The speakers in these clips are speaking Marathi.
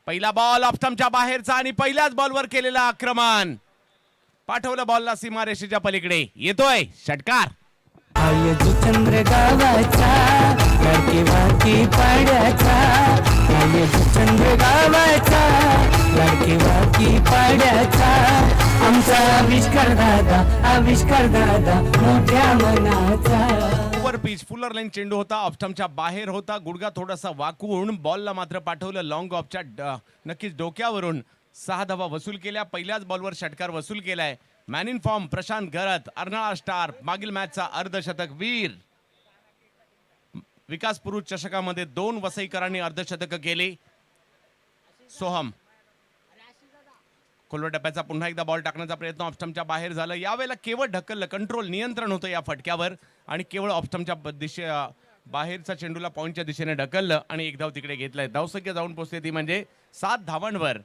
पहिला बॉल ऑफस्टंपच्या बाहेरचा आणि पहिल्याच बॉलवर केलेला आक्रमण. पाठवलं बॉलला सीमारेषेच्या पलीकडे. येतोय षटकार. आय जुचंद्र गावाचा लाडकी वाकी पाड्याचा. आय जुचंद्र गावाचा लाडकी वाकी पाड्याचा. आमचा आविष्कार दादा मोठ्या मनाचा. ओव्हर पिच फुलर लाईन चेंडू होता. ऑफस्टंपच्या बाहेर होता. गुडघा थोडासा वाकवून बॉलला मात्र पाठवलं लॉंग ऑफच्या नक्कीच डोक्यावरून. 6 धावा वसूल केल्या. पहिल्याच बॉलवर षटकार वसूल केलाय. Man in form Prashant Gharat, Arnala star, मागील मॅचचा अर्धशतक वीर. विकास पुरुष चषकामध्ये 2 वसईकरांनी अर्धशतक केले. सोहम खोलवर टप्प्याचा पुन्हा एकदा बॉल टाकण्याचा प्रयत्न ऑफस्टंपच्या बाहेर झाला. यावेळेला केवळ ढकललं, कंट्रोल नियंत्रण होतं या फटक्यावर आणि केवळ ऑफस्टंपच्या बाहेरचा चेंडूला पॉईंटच्या दिशेने ढकललं आणि एक धाव तिकडे घेतलाय. धावसंख्या जाऊन पोहोचते ती म्हणजे 7 धावांवर.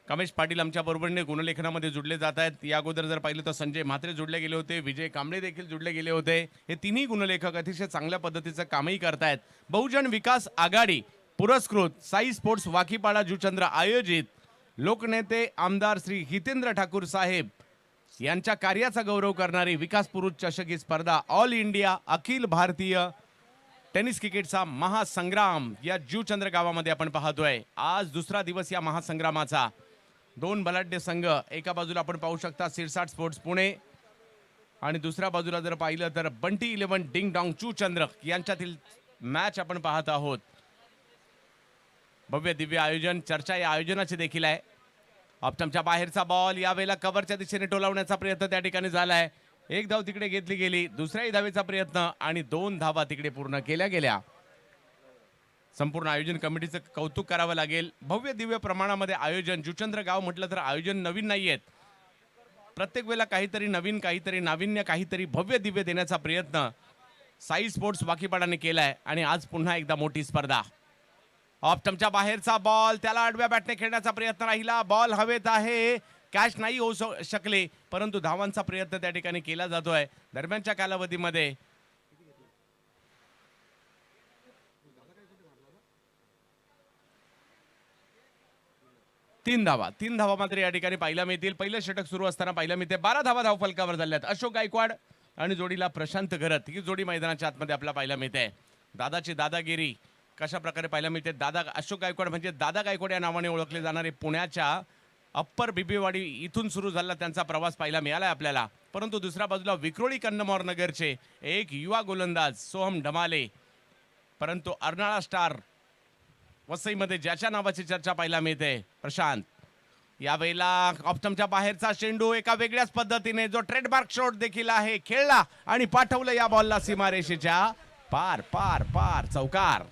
कमेश पाटील आमच्या बरोबरीने गुणलेखनामध्ये जुडले जात आहेत. या अगोदर जर पाहिलं तर संजय म्हात्रे जुडले गेले होते, विजय कांबळे देखील जुडले गेले होते. हे तिन्ही गुणलेखक अतिशय चांगल्या पद्धतीचं कामही करतायत. बहुजन विकास आघाडी पुरस्कृत साई स्पोर्ट्स वाकीपाडा जुचंद्र आयोजित लोकनेते आमदार श्री हितेंद्र ठाकूर साहेब यांच्या कार्याचा गौरव करणारी विकास पुरुष चषक ही स्पर्धा all India Akhil Bharatiya tennis क्रिकेटचा महासंग्राम या जुचंद्र गावामध्ये आपण पाहतोय. आज दुसरा दिवस या महासंग्रामाचा. 2 बलाढ्य संघ एका बाजूला आपण पाहू शकता सिरसाट स्पोर्ट्स पुणे आणि दुसऱ्या बाजूला जर पाहिलं तर बंटी 11 डिंग डॉंग चुचंद्र यांच्यातील मॅच आपण पाहत आहोत. भव्य दिव्य आयोजन. चर्चा या आयोजनाची देखील आहे. ऑफस्टंपच्या बाहेरचा बॉल यावेळेला कव्हरच्या दिशेने टोलावण्याचा प्रयत्न त्या ठिकाणी झालाय. एक धाव तिकडे घेतली गेली. दुसऱ्याही धावेचा प्रयत्न आणि 2 धावा तिकडे पूर्ण केल्या गेल्या. संपूर्ण आयोजन कमिटीचं कौतुक करावं लागेल. भव्य दिव्य प्रमाणामध्ये आयोजन. जुचंद्र गाव म्हटलं तर आयोजन नवीन नाहीयेत. प्रत्येक वेळेला काहीतरी नवीन, काहीतरी नाविन्य, काहीतरी भव्य दिव्य देण्याचा प्रयत्न साई स्पोर्ट्स वाकीपाडाने केलाय आणि आज पुन्हा एकदा मोठी स्पर्धा. ऑफस्टंपच्या बाहेरचा बॉल त्याला आडव्या बॅटने खेळण्याचा प्रयत्न राहिला. बॉल हवेत आहे. कॅच नाही होऊ शकले परंतु धावांचा प्रयत्न त्या ठिकाणी केला जातोय. दरम्यानच्या कालावधीमध्ये तीन धावा मात्र या ठिकाणी पाहायला मिळतील. पहिलं षटक सुरू असताना पाहायला मिळते. 12 धावा धावफलकावर झाल्यात. अशोक गायकवाड आणि जोडीला प्रशांत गरत ही जोडी मैदानाच्या आतमध्ये आपल्याला पाहायला मिळते. दादाची दादागिरी कशा प्रकारे पाहायला मिळते. अशोक गायकवाड म्हणजे दादा गायकवाड या नावाने ओळखले जाणारे पुण्याच्या अप्पर बिबीवाडी इथून सुरू झाला त्यांचा प्रवास पाहायला मिळालाय आपल्याला. परंतु दुसऱ्या बाजूला विक्रोळी कन्नमोर नगरचे एक युवा गोलंदाज सोहम ढमाले. परंतु अर्नाळा स्टार वसईमध्ये ज्याच्या नावाची चर्चा पाहायला मिळते प्रशांत. यावेळेला ऑफस्टंपच्या बाहेरचा चेंडू एका वेगळ्याच पद्धतीने जो ट्रेडमार्क शॉट देखील आहे खेळला आणि पाठवलं या बॉलला सीमारेषेच्या पार पार पार. चौकार.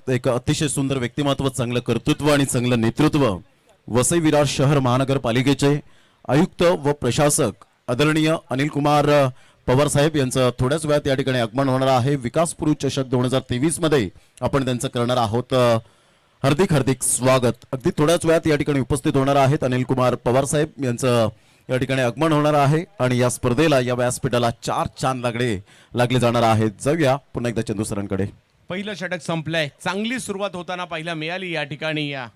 एक अतिशय सुंदर व्यक्तिमत्व, चांगलं कर्तृत्व आणि चांगलं नेतृत्व वसई विरार शहर महानगरपालिकेचे आयुक्त व प्रशासक आदरणीय अनिल कुमार पवार साहेब यांचं थोड्याच वेळात या ठिकाणी आगमन होणार आहे. विकास पुरुष चषक 2023 मध्ये आपण त्यांचं करणार आहोत. हार्दिक हार्दिक स्वागत. अगदी थोड्याच वेळात या ठिकाणी उपस्थित होणार आहेत अनिल कुमार पवार साहेब यांचं या ठिकाणी आगमन होणार आहे आणि या स्पर्धेला या व्यासपीठाला 4 चांद लागले जाणार आहेत. जाऊया पुन्हा एकदा चंदू सरांकडे. पहिलं षटक संपलंय. चांगली सुरुवात होताना पाहायला मिळाली या ठिकाणी. या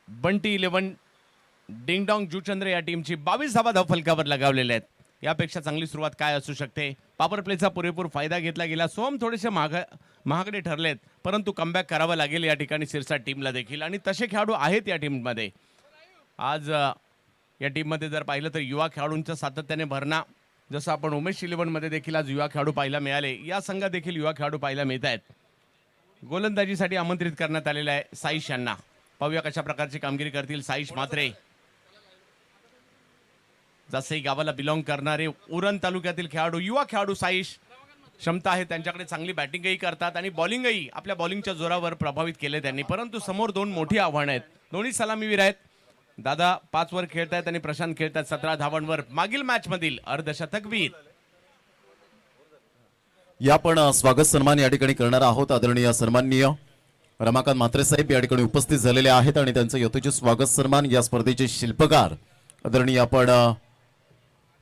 बंटी 11 डिंगडॉंग जुचंद्र या टीमची 22 धावा धावफलकावर लगावलेल्या आहेत. यापेक्षा चांगली सुरुवात काय असू शकते. पॉवर प्लेचा पुरेपूर फायदा घेतला गेला. सोम थोडेसे महागडे ठरलेत, परंतु कमबॅक करावं लागेल या ठिकाणी सिरसा टीमला देखील, आणि तसे खेळाडू आहेत या टीममध्ये. आज या टीममध्ये जर पाहिलं तर युवा खेळाडूंचं सातत्याने भरणा, जसं आपण उमेश इलेव्हनमध्ये देखील आज युवा खेळाडू पाहायला मिळाले, या संघात देखील युवा खेळाडू पाहायला मिळत आहेत. गोलंदाजीसाठी आमंत्रित करण्यात आलेलं आहे साईश यांना. पाहूया कशा प्रकारची कामगिरी करतील साईश म्हात्रे. जसे गावाला बिलॉंग करणारे उरण तालुक्यातील खेळाडू, युवा खेळाडू साईश. क्षमता आहे त्यांच्याकडे, चांगली बॅटिंगही करतात आणि बॉलिंगही आपल्या बॉलिंगच्या जोरावर प्रभावित केले त्यांनी. परंतु समोर दोन मोठी आव्हानं आहेत. दोन्ही सलामीवीर आहेत. दादा 5 वर खेळतायत आणि प्रशांत खेळतात 17 धावांवर. मागील मॅच मधील अर्धशतकवीर. या पण स्वागत सन्मान या ठिकाणी करणार आहोत. आदरणीय सन्माननीय रमाकांत म्हात्रे साहेब या ठिकाणी उपस्थित झालेले आहेत आणि त्यांचं यथोचित स्वागत सन्मान या स्पर्धेचे शिल्पकार आदरणीय आपण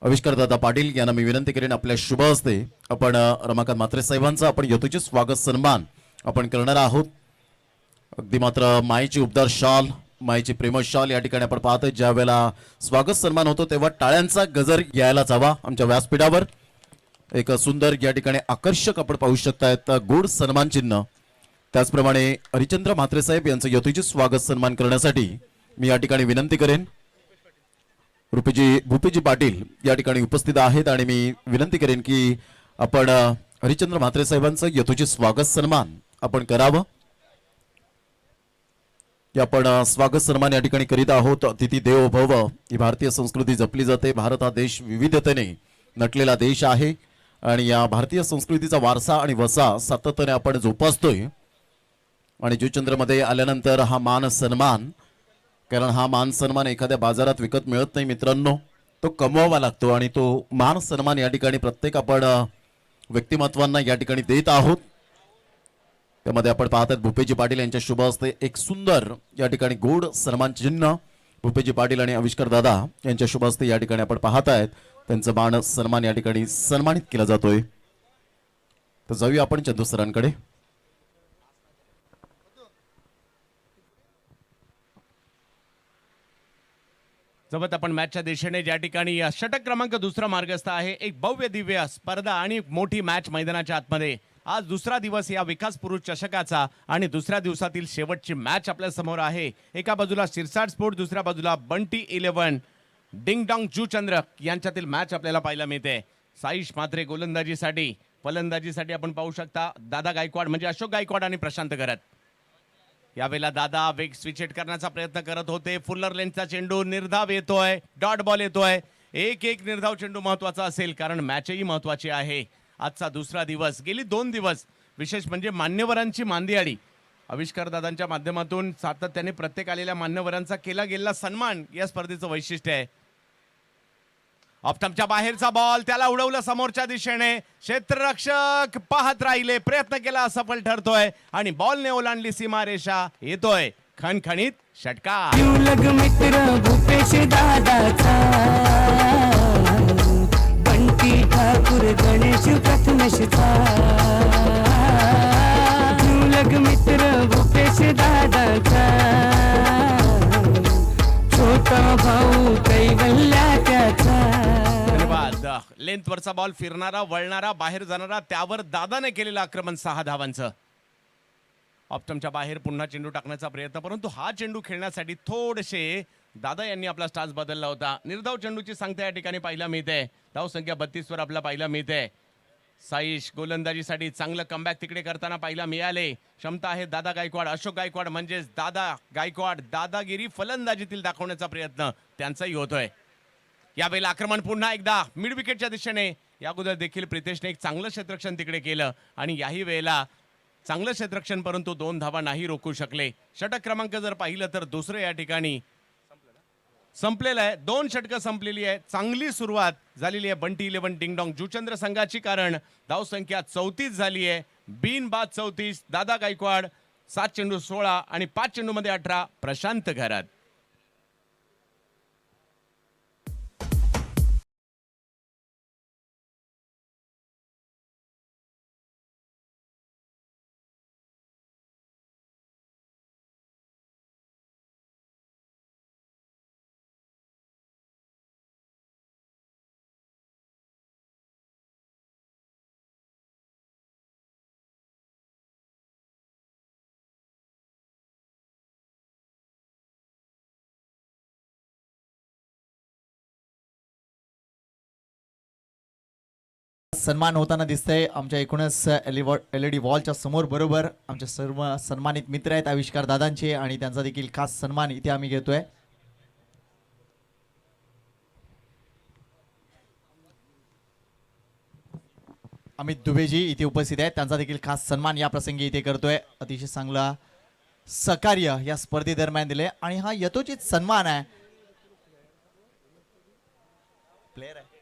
आविष्कार दादा पाटील यांना मी विनंती करेन आपल्या शुभ हस्ते आपण रमाकांत म्हात्रे साहेबांचा आपण यथोचित स्वागत सन्मान आपण करणार आहोत. अगदी मात्र मायेची उबदार शाल, मायेची प्रेमळ शाल या ठिकाणी आपण पाहतोय. ज्या वेळेला स्वागत सन्मान होतो तेव्हा टाळ्यांचा गजर यायलाच हवा आमच्या व्यासपीठावर. एक सुंदर या ठिकाणी आकर्षक आपण पाहू शकतायत गोड सन्मान चिन्ह. त्याचप्रमाणे हरिचंद्र म्हात्रे साहेब यांचं यथोचित स्वागत सन्मान करण्यासाठी मी या ठिकाणी विनंती करेन. भूपेजी पाटील या ठिकाणी उपस्थित आहेत आणि मी विनंती करेन की आपण हरिचंद्र म्हात्रे साहेबांचं यथोचित स्वागत सन्मान आपण करावं. आपण स्वागत सन्मान या ठिकाणी करीत आहोत. अतिथी देवो भव ही भारतीय संस्कृती जपली जाते. भारत हा देश विविधतेने नटलेला देश आहे आणि या भारतीय संस्कृतीचा वारसा आणि वसा सातत्याने आपण जोपासतोय. आणि जुचंद्रमध्ये आल्यानंतर हा मान सन्मान, कारण हा मान सन्मान एखाद्या बाजारात विकत मिळत नाही मित्रांनो, तो कमवावा लागतो आणि तो मान सन्मान या ठिकाणी प्रत्येक आपण व्यक्तिमत्वांना या ठिकाणी देत आहोत. त्यामध्ये आपण पाहतात भूपेजी पाटील यांच्या शुभ हस्ते एक सुंदर या ठिकाणी गोड सन्मान चिन्ह भूपेजी पाटील आणि आविष्कार दादा यांच्या शुभ हस्ते या ठिकाणी आपण पाहत आहेत. त्यांचं मान सन्मान या ठिकाणी सन्मानित केला जातोय. तर जाऊया आपण चंदू सरांकडे. सोबत आपण मॅचच्या दिशेने ज्या ठिकाणी षटक क्रमांक दुसरा मार्गस्थ आहे. एक भव्य दिव्य स्पर्धा आणि मोठी मॅच मैदानाच्या आतमध्ये. आज दुसरा दिवस या विकास पुरुष चषकाचा आणि दुसऱ्या दिवसातील शेवटची मॅच आपल्या समोर आहे. एका बाजूला शिरसाट स्पोर्ट, दुसऱ्या बाजूला बंटी 11 डिंग डॉंग जुचंद्र यांच्यातील मॅच आपल्याला पाहायला मिळते. साईश म्हात्रे गोलंदाजीसाठी, फलंदाजीसाठी आपण पाहू शकता दादा गायकवाड म्हणजे अशोक गायकवाड आणि प्रशांत करत. यावेळेला दादा वेग स्विचेट करण्याचा प्रयत्न करत होते. फुल्लर लेन्थचा चेंडू निर्धाव येतोय, डॉट बॉल येतोय. एक निर्धाव चेंडू महत्वाचा असेल कारण मॅचही महत्वाची आहे. आजचा दुसरा दिवस, गेली 2 दिवस विशेष म्हणजे मान्यवरांची मांदियाळी. आविष्कार दादांच्या माध्यमातून सातत्याने प्रत्येक आलेल्या मान्यवरांचा केला गेलेला सन्मान या स्पर्धेचं वैशिष्ट्य आहे. ऑप्टमच्या बाहेरचा बॉल, त्याला उडवलं समोरच्या दिशेने. क्षेत्ररक्षक पाहत राहिले, प्रयत्न केला, असफल ठरतोय आणि बॉलने ओलांडली सीमारेषा. येतोय खणखणीत षटकार. लग मित्र भूपेश दादाचा, बंटी ठाकूर गणेश प्रथमेशचा. लग मित्र भूपेश दादाचा, छोटा भाऊ कैवल्या त्याचा. धन्यवाद. लेंथ वरचा बॉल फिरणारा, वळणारा, बाहेर जाणारा, त्यावर दादाने केलेलं आक्रमण 6 धावांचं. ऑप्टमच्या बाहेर पुन्हा चेंडू टाकण्याचा प्रयत्न, परंतु हा चेंडू खेळण्यासाठी थोडेसे दादा यांनी आपला स्टान्स बदलला होता. निर्धाव चेंडूची संख्या या ठिकाणी पाहायला मिळते. धाव संख्या 32 वर आपल्याला पाहायला मिळते. साईश गोलंदाजीसाठी चांगलं कमबॅक तिकडे करताना पाहायला मिळाले. क्षमता आहे दादा गायकवाड, अशोक गायकवाड म्हणजेच दादा गायकवाड. दादागिरी फलंदाजीतील दाखवण्याचा प्रयत्न त्यांचाही होतोय. यावेळेला आक्रमण पुन्हा एकदा मिड विकेटच्या दिशेने. या अगोदर देखील प्रितेशने एक चांगलं क्षेत्ररक्षण तिकडे केलं आणि याही वेळेला चांगलं क्षेत्ररक्षण, परंतु 2 धावा नाही रोखू शकले. षटक क्रमांक जर पाहिलं तर दुसरं या ठिकाणी संपलेलं आहे. 2 षटकं संपलेली आहे. चांगली सुरुवात झालेली आहे बंटी 11 डिंगडॉंग जुचंद्र संघाची, कारण धाव संख्या 34 झाली आहे. बिनबाद 34. दादा गायकवाड 7 चेंडू 16 आणि 5 चेंडूमध्ये 18 प्रशांत घरात. सन्मान होताना दिसतंय आमच्या एकूणच LED वॉलच्या समोर. बरोबर आमचे सर्व सन्मानित मित्र आहेत आविष्कार दादांचे आणि त्यांचा देखील खास सन्मान इथे आम्ही घेतोय. अमित दुबेजी इथे उपस्थित आहेत, त्यांचा देखील खास सन्मान या प्रसंगी इथे करतोय. अतिशय चांगला सहकार्य या स्पर्धेदरम्यान दिले आणि हा यथोचित सन्मान आहे. प्लेयर आहे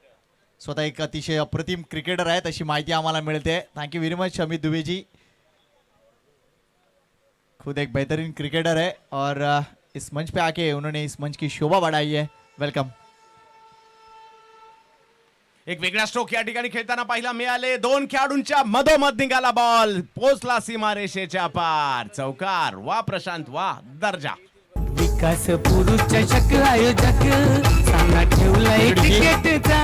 स्वतः एक अतिशय अप्रतिम क्रिकेटर आहेत अशी माहिती आम्हाला मिळते. Thank you very much Amit Dubey ji, खुद एक बेहतरीन क्रिकेटर है और इस मंच पे आके उन्होंने इस मंच की शोभा बढ़ाई है. वेलकम. एक वेगळा स्ट्रोक या ठिकाणी खेळताना पाहायला मिळाले. दोन खेळाडूंच्या मधोमध निघाला बॉल, पोचला सीमारेषेच्या पार. चौकार. वा प्रशांत, वा दर्जा. विकास पुरुष चषक आयोजक सामना ठेवलाय क्रिकेटचा.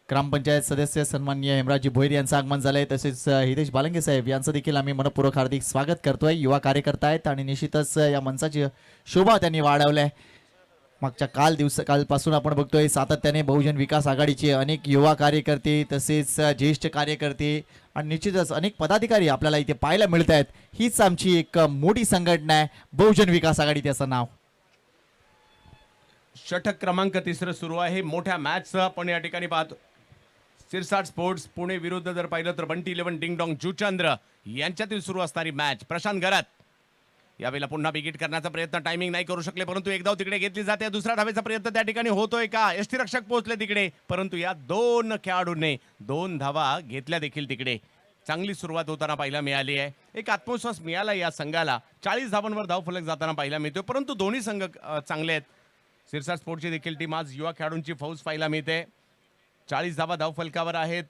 ग्रामपंचायत सदस्य सन्माननीय हेमराजजी भोईर यांचं आगमन झालंय. तसेच हितेश बालंगे साहेब यांचं देखील आम्ही मनपूर्वक हार्दिक स्वागत करतोय. युवा कार्यकर्ता आहेत आणि निश्चितच या मंचाची शोभा त्यांनी वाढवलाय. मागच्या कालपासून आपण बघतोय सातत्याने बहुजन विकास आघाडीचे अनेक युवा कार्यकर्ते तसेच ज्येष्ठ कार्यकर्ते आणि निश्चितच अनेक पदाधिकारी आपल्याला इथे पाहायला मिळत आहेत. हीच आमची एक मोठी संघटना आहे बहुजन विकास आघाडी त्याचं नाव. षटक क्रमांक 3 सुरू आहे. मोठ्या मॅचचं आपण या ठिकाणी पाहतो. सिरसाट स्पोर्ट्स पुणे विरुद्ध जर पाहिलं तर बंटी 11 डिंग डॉंग जुचंद्र यांच्यातील सुरू असणारी मॅच. प्रशांत घरात यावेळेला पुन्हा विकेट करण्याचा प्रयत्न, टायमिंग नाही करू शकले परंतु एक धाव तिकडे घेतली जाते. दुसरा धावेचा प्रयत्न त्या ठिकाणी होतोय का? यष्टीरक्षक पोहोचले तिकडे परंतु या दोन खेळाडूंनी 2 धावा घेतल्या देखील तिकडे. चांगली सुरुवात होताना पाहायला मिळाली आहे. एक आत्मविश्वास मिळाला या संघाला. 40 धावांवर धावफलक जाताना पाहायला मिळतोय परंतु दोन्ही संघ चांगले आहेत. सिरसाट स्पोर्ट्सची देखील टीम आज युवा खेळाडूंची फौज पाहायला मिळते. 40 धावा धावफलकावर आहेत.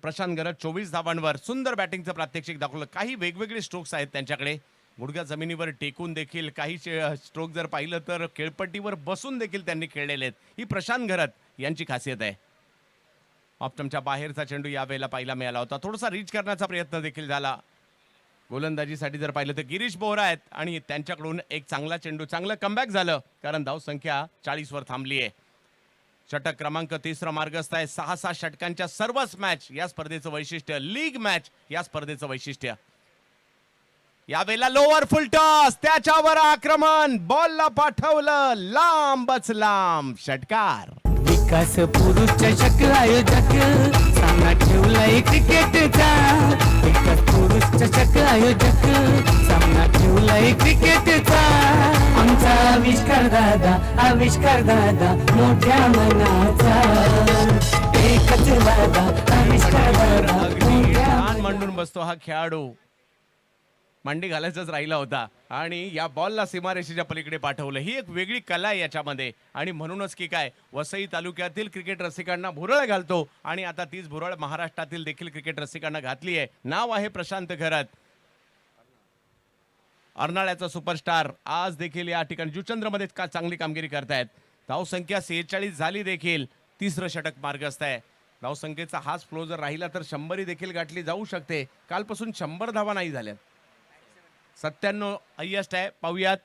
प्रशांत गरज 24 धावांवर सुंदर बॅटिंगचं प्रात्यक्षिक दाखवलं. काही वेगवेगळे स्ट्रोक्स आहेत त्यांच्याकडे. गुडघ्या जमिनीवर टेकून देखील काही स्ट्रोक जर पाहिलं तर खेळपट्टीवर बसून देखील त्यांनी खेळलेले आहेत. ही प्रशांत घरत यांची खासियत आहे. ऑप्टमच्या बाहेरचा चेंडू यावेळेला पाहायला मिळाला होता. थोडासा रीच करण्याचा प्रयत्न देखील झाला. गोलंदाजीसाठी जर पाहिलं तर गिरीश बोहरा आहेत आणि त्यांच्याकडून एक चांगला चेंडू, चांगलं कमबॅक झालं कारण धावसंख्या 40 वर थांबली आहे. षटक क्रमांक 3 मार्गस्थ आहे. 6 षटकांच्या सर्वच मॅच या स्पर्धेचं वैशिष्ट्य. लीग मॅच या स्पर्धेचं वैशिष्ट्य. यावेळेला लोअर फुल टॉस, त्याच्यावर आक्रमण, बॉलला पाठवलं लांबच लांब. षटकार. विकास पुरुष चषक आयोजक सामना ठेवलाय क्रिकेटचा. विकास पुरुष चषक आयोजक सामना ठेवलाय क्रिकेटचा. आमचा आविष्कार दादा मोठ्या मनाचा. एकच दादा आविष्कार दादा अगदी मोठ्या छान मांडून बसतो हा खेळाडू. मांडी घालायचाच राहिला होता आणि या बॉलला सीमारेषेच्या पलीकडे पाठवलं. ही एक वेगळी कला आहे याच्यामध्ये आणि म्हणूनच की काय वसई तालुक्यातील क्रिकेट रसिकांना भुरळ घालतो आणि आता तीच भुरळ महाराष्ट्रातील देखील क्रिकेट रसिकांना घातली आहे. नाव आहे प्रशांत घरात. अर्नाळ्याचा सुपरस्टार आज देखील या ठिकाणी जुचंद्रमध्ये का चांगली कामगिरी करतायत. धावसंख्या 46 झाली देखील. 3रं षटक मार्गस्थ आहे. धावसंख्येचा हाच फ्लो जर राहिला तर 100 देखील गाठली जाऊ शकते. कालपासून 100 धावा नाही झाल्यात. 97 हायेस्ट आहे. पाहूयात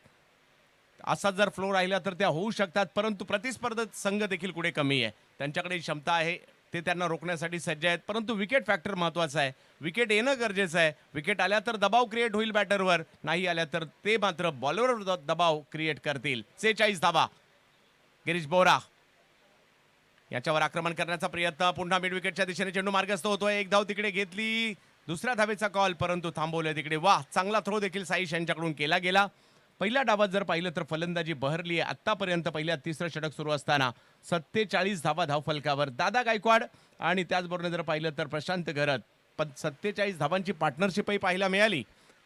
असा जर फ्लो राहिला तर त्या होऊ शकतात परंतु प्रतिस्पर्धक संघ देखील कुठे कमी आहे. त्यांच्याकडे क्षमता आहे, ते त्यांना रोखण्यासाठी सज्ज आहेत परंतु विकेट फॅक्टर महत्त्वाचा आहे. विकेट येणं गरजेचं आहे. विकेट आल्या तर दबाव क्रिएट होईल बॅटरवर, नाही आल्या तर ते मात्र बॉलरवर दबाव क्रिएट करतील. 46 धावा. गिरीश बोहरा याच्यावर आक्रमण करण्याचा प्रयत्न. पुन्हा मिड विकेटच्या दिशेने चेंडू मार्गस्थ होतोय. एक धाव तिकडे घेतली. दुसऱ्या धावेचा कॉल परंतु थांबवलं तिकडे. वाह, चांगला थ्रो देखील साईश यांच्याकडून केला गेला. पहिल्या डावात जर पाहिलं तर फलंदाजी बहरली आहे. आतापर्यंत पहिल्या 3रं षटक सुरू असताना 47 धावा धावफलकावर दादा गायकवाड आणि त्याचबरोबर जर पाहिलं तर प्रशांत घरत. पण 47 धावांची पार्टनरशिपही पाहायला मिळाली.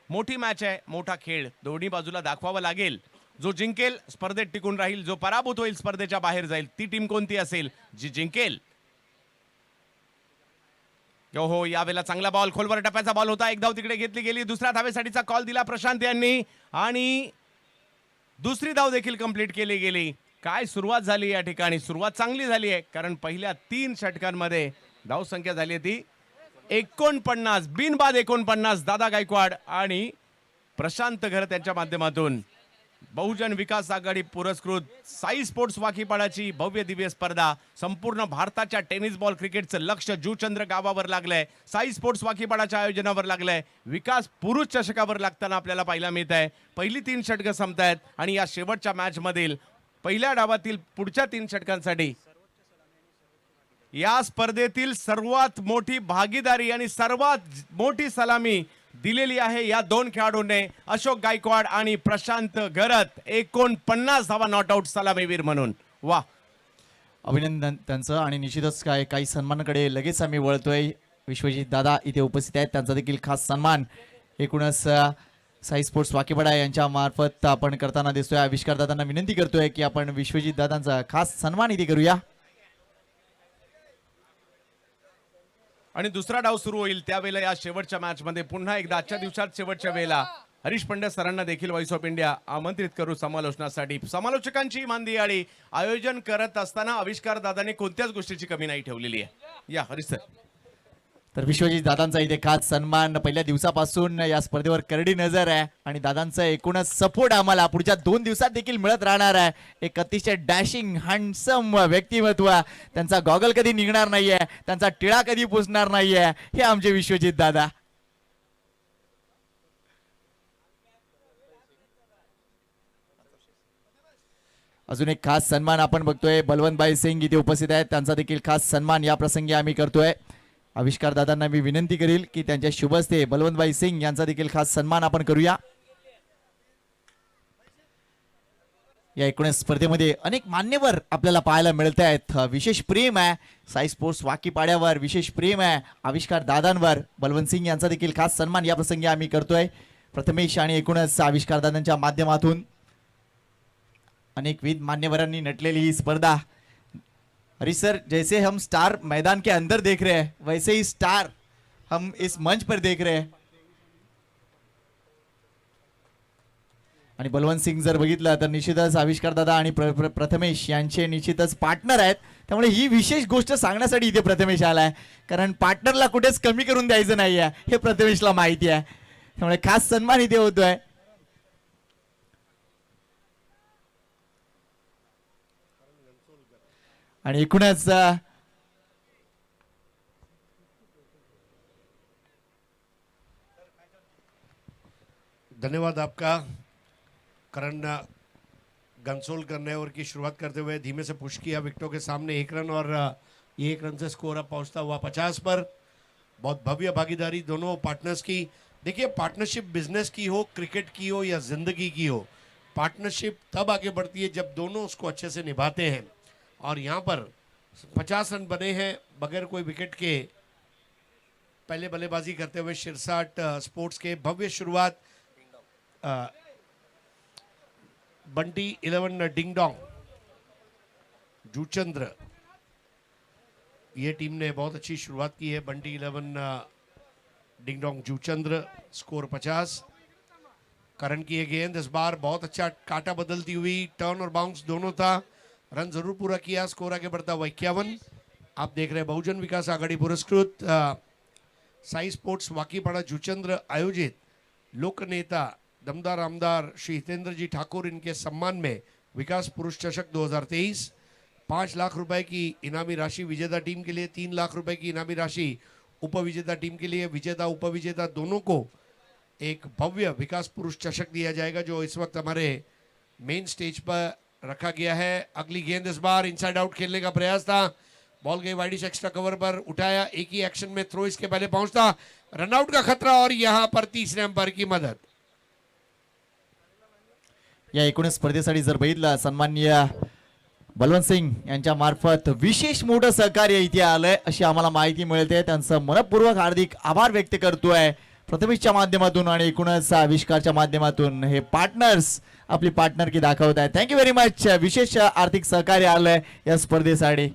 मोठी मॅच आहे, मोठा खेळ दोन्ही बाजूला दाखवावा लागेल. जो जिंकेल स्पर्धेत टिकून राहील, जो पराभूत होईल स्पर्धेच्या बाहेर जाईल. ती टीम कोणती असेल जी जिंकेल. हो, यावेळेला चांगला बॉल, खोलवर टप्प्याचा बॉल होता. एक धाव तिकडे घेतली गेली. दुसऱ्या धावेसाठीचा कॉल दिला प्रशांत यांनी आणि दुसरी धाव देखील कंप्लीट केली गेली. काय सुरुवात झाली या ठिकाणी. सुरुवात चांगली झाली आहे कारण पहिल्या 3 षटकांमध्ये धावसंख्या झाली ती 49. बिनबाद 49. दादा गायकवाड आणि प्रशांत घर त्यांच्या माध्यमातून बहुजन विकास आघाडी पुरस्कृत साई स्पोर्ट्स वाकीपाडाची भव्य दिव्य स्पर्धा संपूर्ण भारताच्या टेनिस बॉल क्रिकेटचं लक्ष जुचंद्र गावावर लागलंय. साई स्पोर्ट्स वाकीपाडाच्या आयोजनावर लागलंय. विकास पुरुष चषकावर लागताना आपल्याला पाहायला मिळत आहे. पहिली 3 षटकं संपतायत आणि या शेवटच्या मॅच मधील पहिल्या डावातील पुढच्या 3 षटकांसाठी या स्पर्धेतील सर्वात मोठी भागीदारी आणि सर्वात मोठी सलामी दिलेली आहे या 2 खेळाडूंनी. अशोक गायकवाड आणि प्रशांत गरत 49 धावा नॉट आउट सलामीवीर म्हणून. वा, अभिनंदन त्यांचं. आणि निश्चितच काही सन्मानाकडे लगेच आम्ही वळतोय. विश्वजित दादा इथे उपस्थित आहेत, त्यांचा देखील खास सन्मान एकूणच साई स्पोर्ट्स वाकीपाडा यांच्या मार्फत आपण करताना दिसतोय. आविष्कार दादांना विनंती करतोय की आपण विश्वजित दादांचा खास सन्मान इथे करूया. आणि दुसरा डाव सुरू होईल त्यावेळेला या शेवटच्या मॅच मध्ये पुन्हा एकदा आजच्या दिवसात शेवटच्या वेळेला हरीश पंड्या सरांना देखील व्हॉइस ऑफ इंडिया आमंत्रित करू समालोचनासाठी. समालोचकांची मान दियाळी. आयोजन करत असताना आविष्कार दादाने कोणत्याच गोष्टीची कमी नाही ठेवलेली आहे. या हरीश सर. तर विश्वजित दादांचा इथे खास सन्मान. पहिल्या दिवसापासून या स्पर्धेवर करडी नजर आहे आणि दादांचा एकूणच सपोर्ट आम्हाला पुढच्या 2 दिवसात देखील मिळत राहणार आहे. एक अतिशय डॅशिंग हँडसम व्यक्तिमत्व. त्यांचा गॉगल कधी निघणार नाहीये, त्यांचा टिळा कधी पुसणार नाहीये, हे आमचे विश्वजित दादा. अजून एक खास सन्मान आपण बघतोय. बलवंतभाई सिंग इथे उपस्थित आहेत, त्यांचा देखील खास सन्मान या प्रसंगी आम्ही करतोय. आविष्कार दादांना मी विनंती करील की त्यांच्या शुभ हस्ते बलवंतभाई सिंग यांचा देखील खास सन्मान आपण करूया. या एकूण स्पर्धेमध्ये अनेक मान्यवर आपल्याला पाहायला मिळत आहेत. विशेष प्रेम आहे साई स्पोर्ट्स वाकीपाड्यावर, विशेष प्रेम आहे आविष्कार दादांवर. बलवंत सिंग यांचा देखील खास सन्मान या प्रसंगी आम्ही करतोय. प्रथमेश आणि एकूणच आविष्कार दादांच्या माध्यमातून अनेकविध मान्यवरांनी नटलेली ही स्पर्धा. हरी सर, जैसे हम स्टार मैदान के अंदर देख रहे हैं वैसे ही स्टार हम इस मंच पर देख रहे हैं. आणि बलवंत सिंग जर बघितलं तर निश्चितच आविष्कार दादा आणि प्रथमेश यांचे निश्चितच पार्टनर आहेत. त्यामुळे ही विशेष गोष्ट सांगण्यासाठी इथे प्रथमेश आलाय, कारण पार्टनरला कुठेच कमी करून द्यायचं नाहीये हे प्रथमेशला माहिती आहे. त्यामुळे खास सन्मान इथे होतोय. आणि एकूणच धन्यवाद आपका करण गंसोलकर ने ओवर की शुरुआत करते हुए धीमे से पुश किया विकेटों के सामने 1 रन और ये 1 रन से स्कोर अब पहुंचता हुआ 50 पर. बहुत भव्य भागीदारी दोनों पार्टनर्स की. देखिए, पार्टनरशिप बिजनेस की हो, क्रिकेट की हो या जिंदगी की हो, पार्टनरशिप तब आगे बढ़ती है जब दोनों उसको अच्छे से निभाते हैं. और यहाँ पर 50 रन बने हैं बगैर कोई विकेट के. पहले बल्लेबाजी करते हुए शिरसाट स्पोर्ट्स के भव्य शुरुआत. बंटी 11 डिंगडोंग जूचंद्र, ये टीम ने बहुत अच्छी शुरुआत की है. बंटी 11 डिंगडोंग जूचंद्र, स्कोर 50. करण की ये गेंद इस बार बहुत अच्छा काटा बदलती हुई, टर्न और बाउंस दोनों था. रन जरूर पूरा किया, स्कोर आगे बढ़ता हुआ 51. आप देख रहे हैं बहुजन विकास आघाड़ी पुरस्कृत साई स्पोर्ट्स वाकीपाड़ा जूचंद्र आयोजित लोकनेता दमदार आमदार श्री हितेंद्र जी ठाकुर इनके सम्मान में विकास पुरुष चषक 2023. 5 लाख रुपए की इनामी राशि विजेता टीम के लिए, 3 लाख रुपए की इनामी राशि उपविजेता टीम के लिए. विजेता उपविजेता दोनों को एक भव्य विकास पुरुष चषक दिया जाएगा जो इस वक्त हमारे मेन स्टेज पर रखा गया है. अगली गेंद इस बार इनसाइड आउट खेलने का प्रयास था, बॉल गई वाइडिश एक्स्ट्रा कवर पर, उठाया, एक ही एक्शन में थ्रो इसके पहले पहुंचता, रनआउट का खतरा और यहां पर तीसरे अंपायर की मदद. या एकूणच स्पर्धेसाठी जर बघितलं सन्माननीय बलवंत सिंग यांच्या मार्फत विशेष मोठं सहकार्य इथे आलंय अशी आम्हाला माहिती मिळते. त्यांचं मनपूर्वक हार्दिक आभार व्यक्त करतोय प्रथमेशच्या माध्यमातून आणि एकूणच आविष्कारच्या माध्यमातून. हे पार्टनर्स आपली पार्टनर की दाखवत आहे. Thank you very much. विशेष आर्थिक सहकार्य आलंय या स्पर्धेसाठी.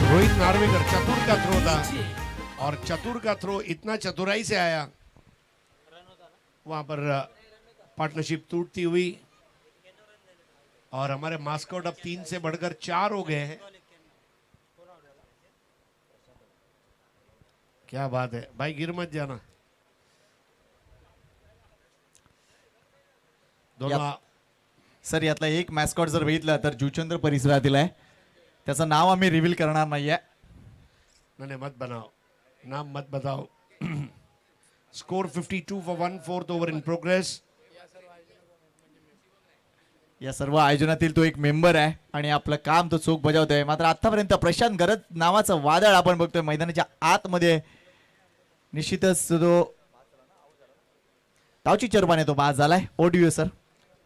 रोहित नार्वेकर चतुर का थ्रो था और चतुर का थ्रो इतना चतुराई से आया, वहां पर पार्टनरशिप टूटती हुई. और हमारे मास्कॉट अब 3 से बढ़कर 4 हो गए हैं। क्या बात है भाई, गिर मत जाना। दोनों सर यातला एक मॅस्कॉट जर बघितला तर जुचंद्र परिसरातील आहे. त्याचं नाव आम्ही रिव्हील करणार नाहीये. नहीं मत बनाओ, नाम मत बताओ। Score 52 for 1/4 over in progress. या सर्व आयोजनातील तो एक मेंबर आहे आणि आपलं काम तो चोख बजावतोय. मात्र आतापर्यंत प्रशांत गरज नावाचं वादळ आपण बघतोय मैदानाच्या आतमध्ये. निश्चितच तो तावची चरबाने तो बाद झालाय. ओडिओ सर.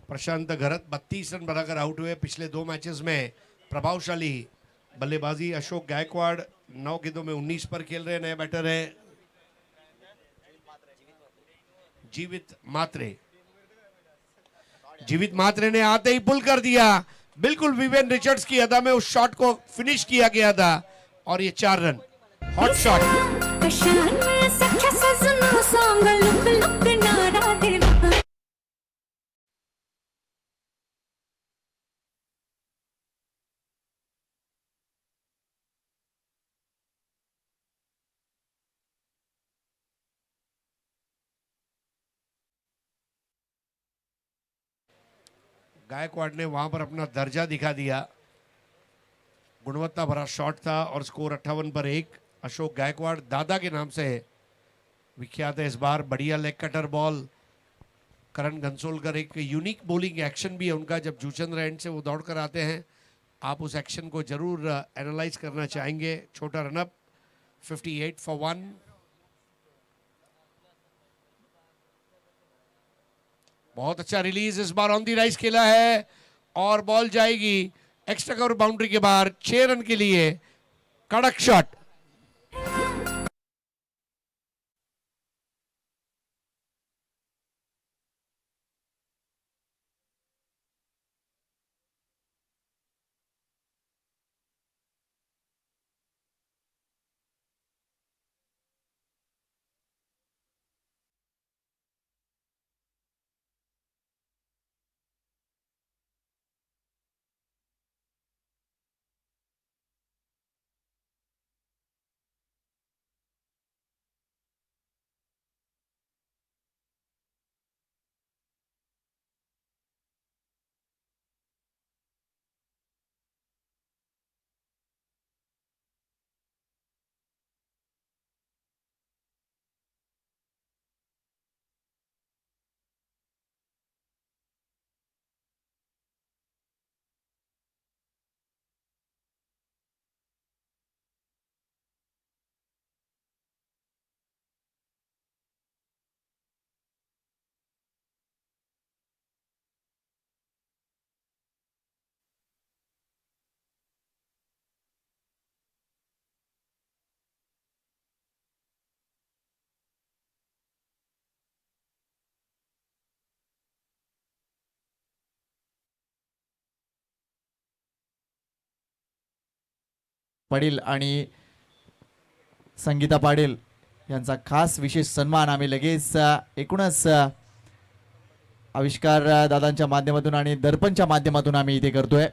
प्रशांत घरत 32 रन बनाकर आउट हुए। पिछले 2 मैचेस में प्रभावशाली बल्लेबाजी। अशोक गायकवाड़ 9 गेंदों में 19 पर खेल रहे नए बैटर है जीवित मात्रे। जीवित मात्रे ने आते ही पुल कर दिया। बिल्कुल विवेन रिचर्ड्स की अदा में उस शॉट को फिनिश किया गया था और ये 4 रन। Hot shot. गायकवाड़ ने वहां पर अपना दर्जा दिखा दिया। गुणवत्ता भरा शॉट था और स्कोर 58 पर 1। अशोक गायकवाड़ दादा के नाम से विख्यात है इस बार। बढ़िया लेग कटर बॉल। करण घनसोलकर एक यूनिक बॉलिंग एक्शन भी है उनका। जब जूचंद्र एंड से वो दौड़ कर आते हैं, आप उस एक्शन को जरूर एनालाइज करना चाहेंगे। छोटा रनअप 58 फॉर 1। बहुत अच्छा release is bar on the rice खेला है और बॉल जाएगी एक्स्ट्रा कवर बाउंड्री के बाहर 6 रन के लिए। कड़क शॉट। पाटील आणि संगीता पाटील यांचा खास विशेष सन्मान आम्ही लगेच एकूणच आविष्कार दादांच्या माध्यमातून आणि दर्पणच्या माध्यमातून आम्ही इथे करतोय.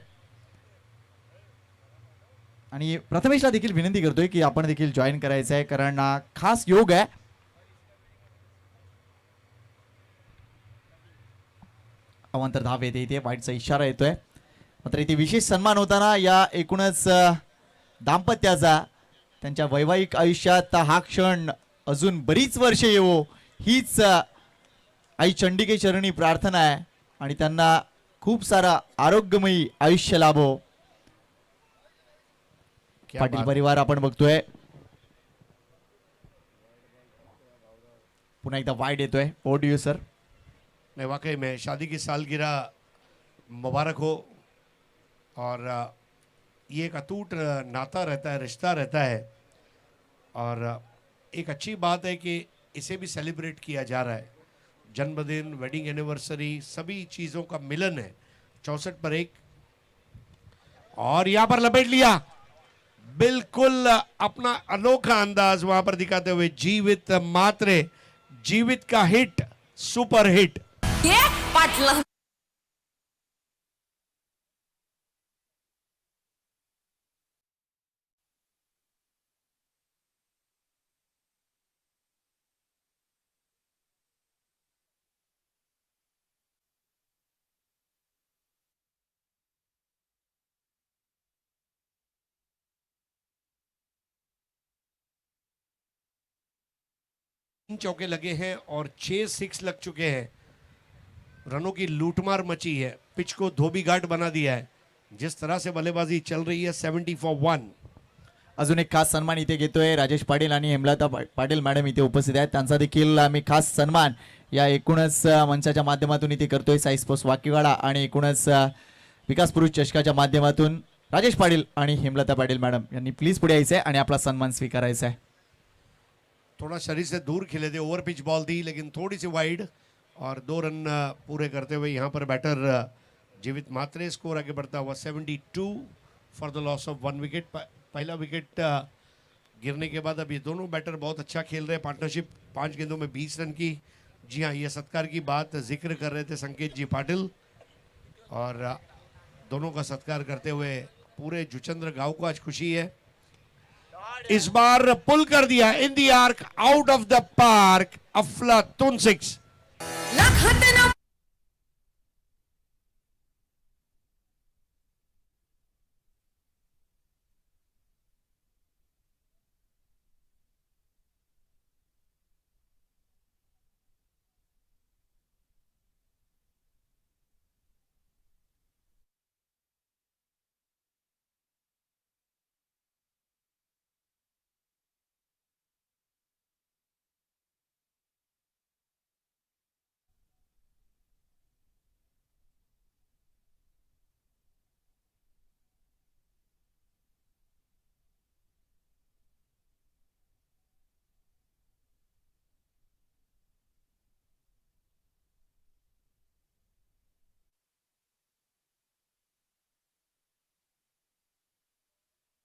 आणि प्रथमेशला देखील विनंती करतोय की आपण देखील जॉईन करायचं आहे, कारण खास योग आहे. अवांतर धाव येते इथे. वाईटचा इशारा येतोय. मात्र इथे विशेष सन्मान होताना या एकूणच दाम्पत्याचा त्यांच्या वैवाहिक आयुष्यात हा क्षण अजून बरीच वर्षे येवो हीच आई चंडिके चरणी प्रार्थना आहे आणि त्यांना खूप सारा आरोग्यमयी आयुष्य लाभो. पाटील परिवार आपण बघतोय. पुन्हा एकदा वाईड येतोय. Audio sir. नहीं वाकई में शादी की सालगिरह मुबारक हो। और ये एक अटूट नाता रहता है, रिश्ता रहता है। और एक अच्छी बात है कि इसे भी सेलिब्रेट किया जा रहा है। जन्मदिन, वेडिंग एनिवर्सरी, सभी चीज़ों का मिलन है। 64 पर 1 और यहाँ पर लपेट लिया। बिल्कुल अपना अनोखा अंदाज वहां पर दिखाते हुए जीवित मात्रे। जीवित का हिट, सुपर हिट। चौके लगे हैं और 6 लग चुके हैं। रनों की लूटमार मची है, पिच को धोबी घाट बना दिया है। जिस तरह से बल्लेबाजी चल रही है 70 for 1। अजून एक खास सन्मान इथे घेतोय राजेश पाटील आणि हेमलता पाटील मॅडम इथे उपस्थित आहेत. त्यांचा देखील आम्ही खास सन्मान या एकूणच मंचाच्या माध्यमातून इथे करतोय. साई स्पोर्ट्स वाकीवाडा आणि एकूणच विकास पुरुष चषकाच्या माध्यमातून राजेश पाटील आणि हेमलता पाटील मॅडम यांनी प्लीज पुढे यायचंय आणि आपला सन्मान स्वीकारायचा आहे. थोड़ा शरीर से दूर खेले थे, ओवर पिच बॉल थी लेकिन थोड़ी सी वाइड, और 2 रन पूरे करते हुए यहाँ पर बैटर जीवित मात्रे। स्कोर आगे बढ़ता हुआ 72 for the loss of 1 wicket. पहला विकेट गिरने के बाद अब ये दोनों बैटर बहुत अच्छा खेल रहे हैं। पार्टनरशिप 5 गेंदों में 20 रन की। जी हाँ, ये सत्कार की बात जिक्र कर रहे थे संकेत जी पाटिल, और दोनों का सत्कार करते हुए पूरे जुचंद्र गांव को आज खुशी है। इस बार पुल कर दिया in the arc, out of the park, अफलातून 6।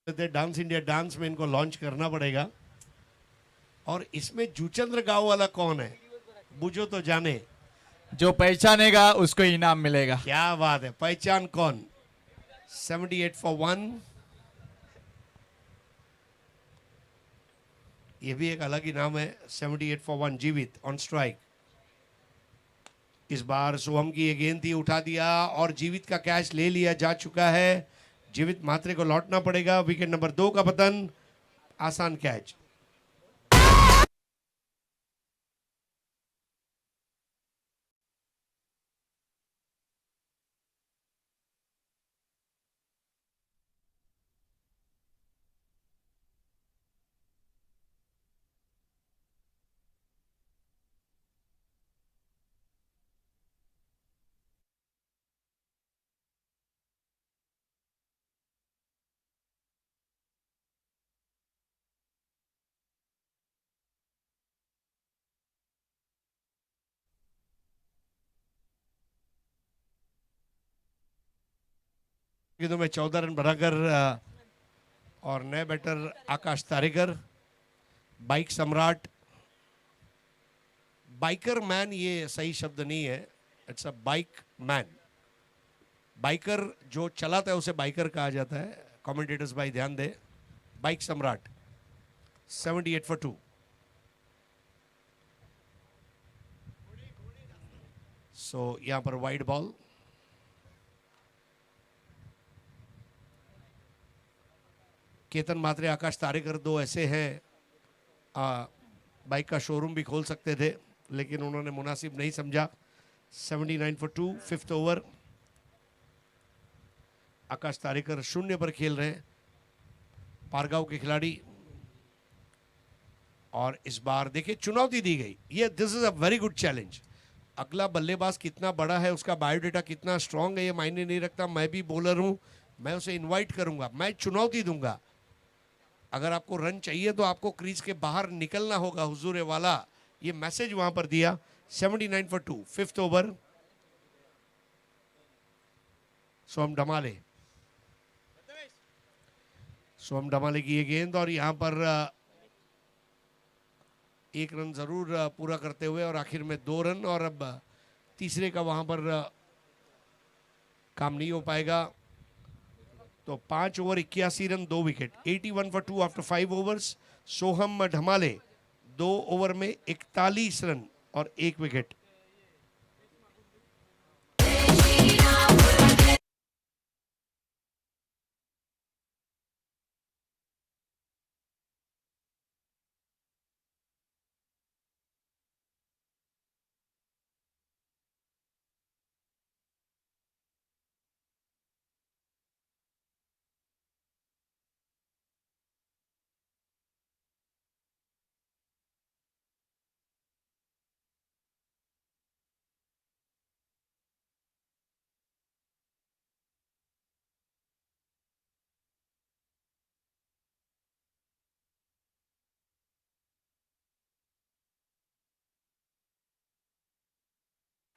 डांस इंडिया डांस में इनको लॉन्च करना पड़ेगा। और इसमें जुचंद्र गांव वाला कौन है, बुझो तो जाने। जो पहचानेगा उसको इनाम मिलेगा. क्या बात है, पहचान कौन। 78 for 1। ये भी एक अलग ही नाम है, 78 for 1 जीवित ऑन स्ट्राइक। इस बार सोहम की ये गेंद थी, उठा दिया और जीवित का कैच ले लिया जा चुका है। जीवित मात्रे को लौटना पड़ेगा। विकेट नंबर 2 का पतन, आसान कैच। गेंदों में 14 रन बनाकर और नए बैटर आकाश तारेकर, बाइक सम्राट। बाइकर मैन ये सही शब्द नहीं है, it's a bike man. Biker जो चलाता है उसे बाइकर कहा जाता है। कमेंटेटर्स भाई ध्यान दे। Bike Samrat 78 for 2। सो यहां पर वाइड बॉल। केतन मात्रे, आकाश तारेकर दो ऐसे हैं, बाइक का शोरूम भी खोल सकते थे लेकिन उन्होंने मुनासिब नहीं समझा। 79 for 2, 5th ओवर। आकाश तारेकर 0 पर खेल रहे हैं, पारगांव के खिलाड़ी। और इस बार देखिए चुनौती दी गई, ये this is a very good challenge. अगला बल्लेबाज कितना बड़ा है, उसका बायोडेटा कितना स्ट्रांग है, ये मायने नहीं रखता। मैं भी बॉलर हूं, मैं उसे इनवाइट करूंगा, मैं चुनौती दूंगा। अगर आपको रन चाहिए तो आपको क्रीज के बाहर निकलना होगा, हुजूर वाला। ये मैसेज वहां पर दिया। 79 for 2, 5th over. Soham Damale, Soham Damale की ये गेंद, और यहां पर 1 रन जरूर पूरा करते हुए, और आखिर में 2 रन, और अब तीसरे का वहां पर काम नहीं हो पाएगा। तो 5 over 81 run, 2 wicket. 81 for 2 after 5 overs. Soham Dhamale 2 over में 41 रन और 1 विकेट।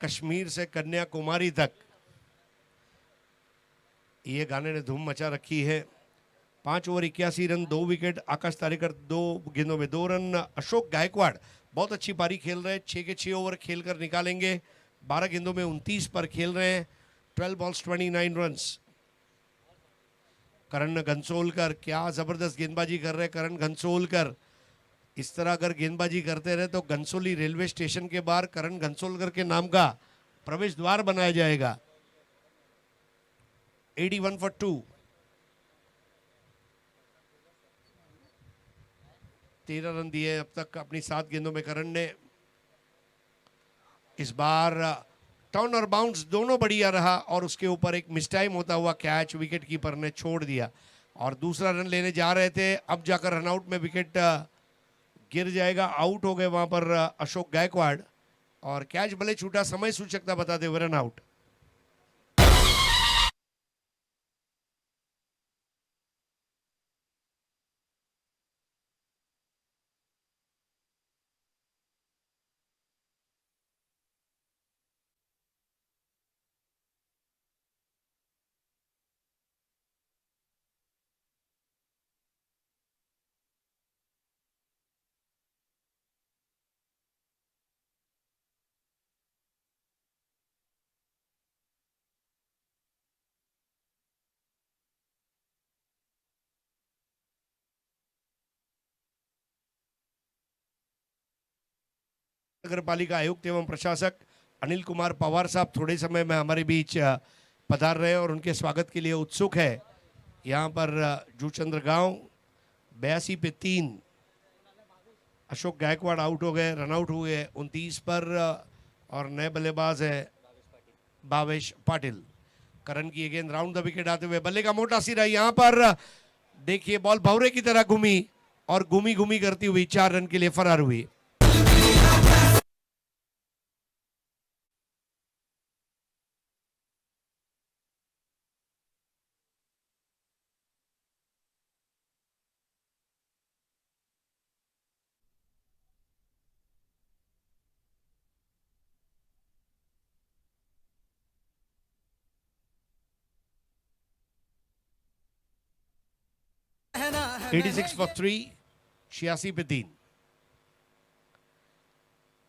कश्मीर से कन्याकुमारी तक ये गाने ने धूम मचा रखी है। 5 ओवर 81 रन, 2 विकेट। आकाश तारेकर 2 गेंदों में 2 रन। अशोक गायकवाड़ बहुत अच्छी पारी खेल रहे हैं, 6 के 6 ओवर खेलकर निकालेंगे। 12 गेंदों में 29 पर खेल रहे हैं। 12 बॉल्स 29 रन्स। करण घनसोलकर क्या जबरदस्त गेंदबाजी कर रहे हैं करण घनसोलकर। इस तरह अगर गेंदबाजी करते रहे तो घनसोली रेलवे स्टेशन के बाहर करण घनसोलकर के नाम का प्रवेश द्वार बनाया जाएगा। 81 फॉर 2। 13 रन दिए अब तक अपनी 7 गेंदों में करण ने। इस बार टर्न और बाउंस दोनों बढ़िया रहा और उसके ऊपर एक मिसटाइम होता हुआ कैच विकेट कीपर ने छोड़ दिया और दूसरा रन लेने जा रहे थे। अब जाकर रनआउट में विकेट गिर जाएगा। आउट हो गए वहां पर अशोक गायकवाड़ और कैच भले छूटा, समय सूचकता बताते हुए रन आउट। नगर पालिका आयुक्त एवं प्रशासक अनिल कुमार पवार साहब थोड़े समय में हमारे बीच पधार रहे हैं और उनके स्वागत के लिए उत्सुक है। यहाँ पर जूचंद्र गांव 82 पे 3। अशोक गायकवाड़ आउट हो गए, रन आउट हुए 29 पर और नए बल्लेबाज है भावेश पाटिल। करण की गेंद राउंड द विकेट आते हुए बल्ले का मोटा सिरा यहाँ पर देखिए बॉल भौरे की तरह घूमी और घूमी घूमी करती हुई 4 रन के लिए फरार हुई। कहना है 86 फॉर 3, 86 पे 3।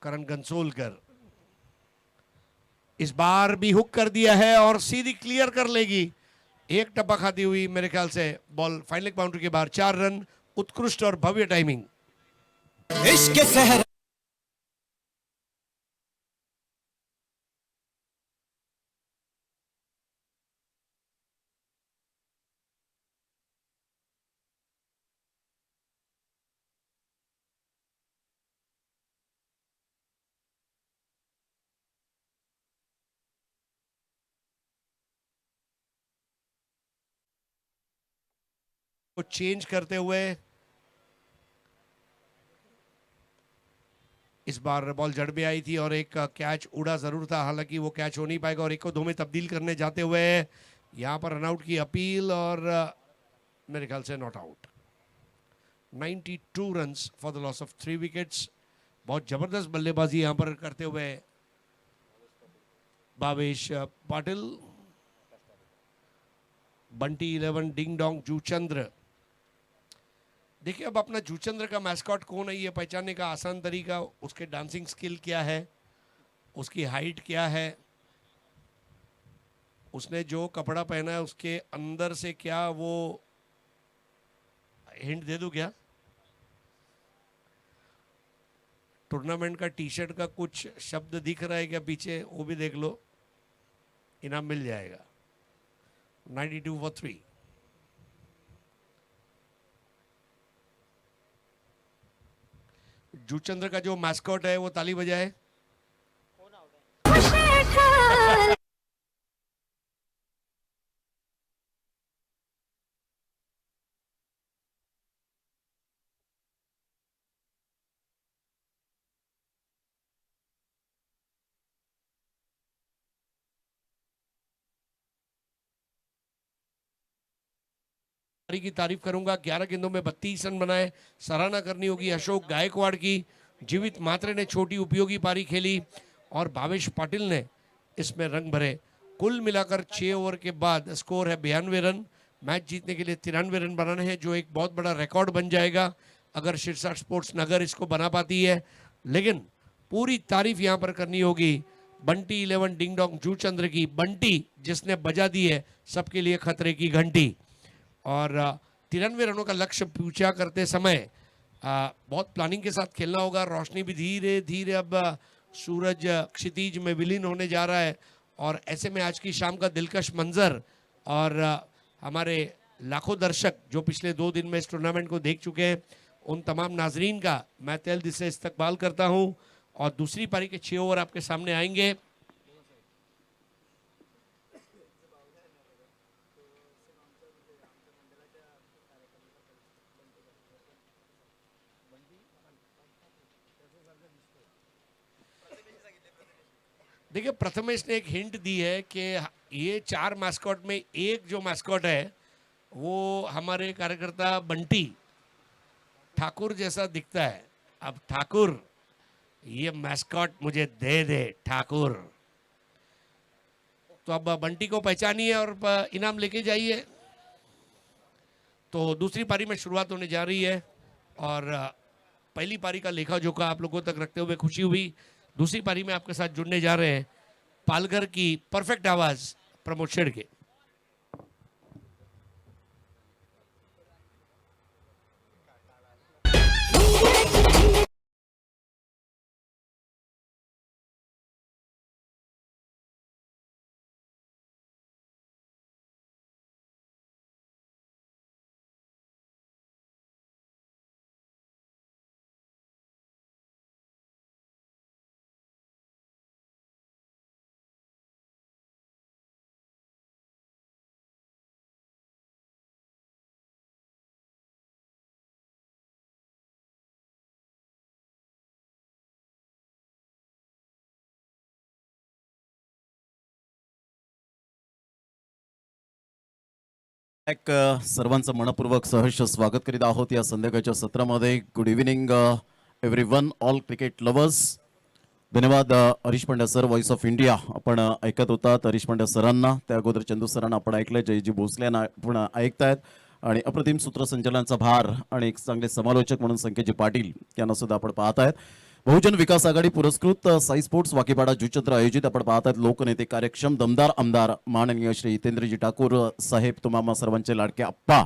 करण घनसोलकर इस बार भी हुक कर दिया है और सीधी क्लियर कर लेगी। एक टप्पा खाती हुई मेरे ख्याल से बॉल फाइनल बाउंड्री के बाहर। 4 रन, उत्कृष्ट और भव्य टाइमिंग। इश्क सहरा को चेंज करते हुए इस बार बॉल जड़ में आई थी और एक कैच उड़ा जरूर था, हालांकि वो कैच हो नहीं पाएगा और 1 को 2 में तब्दील करने जाते हुए यहां पर रनआउट की अपील और मेरे ख्याल से not out. 92 runs for the loss of 3 wickets. बहुत जबरदस्त बल्लेबाजी यहां पर करते हुए भावेश पाटिल। Bunty 11 ding dong Juchandra. देखिए अब अपना जूचंद्र का मैस्कॉट कौन है ये पहचानने का आसान तरीका उसके डांसिंग स्किल क्या है, उसकी हाइट क्या है, उसने जो कपड़ा पहना है उसके अंदर से क्या वो हिंट दे दूं क्या? टूर्नामेंट का टी शर्ट का कुछ शब्द दिख रहा है क्या पीछे, वो भी देख लो, इनाम मिल जाएगा। 92 फॉर 3। जूचंद्र का जो मैस्कॉट है वो ताली बजाए। की तारीफ करूंगा, 11 गेंदों में 32 रन बनाए। सराहना करनी होगी अशोक गायकवाड़ की। जीवित मात्रे ने छोटी उपयोगी पारी खेली और भावेश पाटिल ने इसमें रंग भरे। कुल मिलाकर 6 ओवर के बाद स्कोर है 92 रन। मैच जीतने के लिए 93 रन बनाने हैं, जो एक बहुत बड़ा रिकॉर्ड बन जाएगा अगर शिरसा स्पोर्ट्स नगर इसको बना पाती है। लेकिन पूरी तारीफ यहाँ पर करनी होगी बंटी 11 डिंग डोंग जूचंद्र की। बंटी जिसने बजा दी है सबके लिए खतरे की घंटी। और 93 रनों का लक्ष्य पूछा करते समय बहुत प्लानिंग के साथ खेलना होगा। रोशनी भी धीरे धीरे अब सूरज क्षितिज में विलीन होने जा रहा है और ऐसे में आज की शाम का दिलकश मंजर और हमारे लाखों दर्शक जो पिछले 2 दिन में इस टूर्नामेंट को देख चुके हैं, उन तमाम नाजरीन का मैं तहे दिल से इस्तकबाल करता हूं। और दूसरी पारी के 6 ओवर आपके सामने आएंगे। देखिए, प्रथमेश ने एक हिंट दी है कि ये 4 मैस्कॉट में एक जो मैस्कॉट है वो हमारे कार्यकर्ता बंटी ठाकुर जैसा दिखता है। अब ठाकुर, ये मैस्कॉट मुझे दे दे ठाकुर। तो अब बंटी को पहचानिए और इनाम लेके जाइए। तो दूसरी पारी में शुरुआत होने जा रही है और पहली पारी का लेखा जोखा आप लोगों तक रखते हुए खुशी हुई। दूसरी पारी में आपके साथ जुड़ने जा रहे हैं पालघर की परफेक्ट आवाज प्रमोद शेड़के। एक सर्वांचं मनपूर्वक सहर्ष स्वागत करीत आहोत या संध्याकाळच्या सत्रामध्ये. Good evening everyone, all cricket lovers. धन्यवाद Harish Pandya sir, voice of India आपण ऐकत होतात. हरीश पांड्या सरांना, त्या अगोदर चंदू सरांना आपण ऐकलंय, जयजी भोसले यांना आपण ऐकतायत आणि अप्रतिम सूत्रसंचालनाचा भार आणि एक चांगले समालोचक म्हणून संकेतजी पाटील यांना सुद्धा आपण पाहतायत. बहुजन विकास आघाडी पुरस्कृत साई स्पोर्ट्स वाकीपाडा जुचंद्र आयोजित आपण पाहतात लोकनेते कार्यक्षम दमदार आमदार माननीय श्री हितेंद्रजी ठाकूर साहेब, तुम्हा सर्वांचे लाडके आप्पा.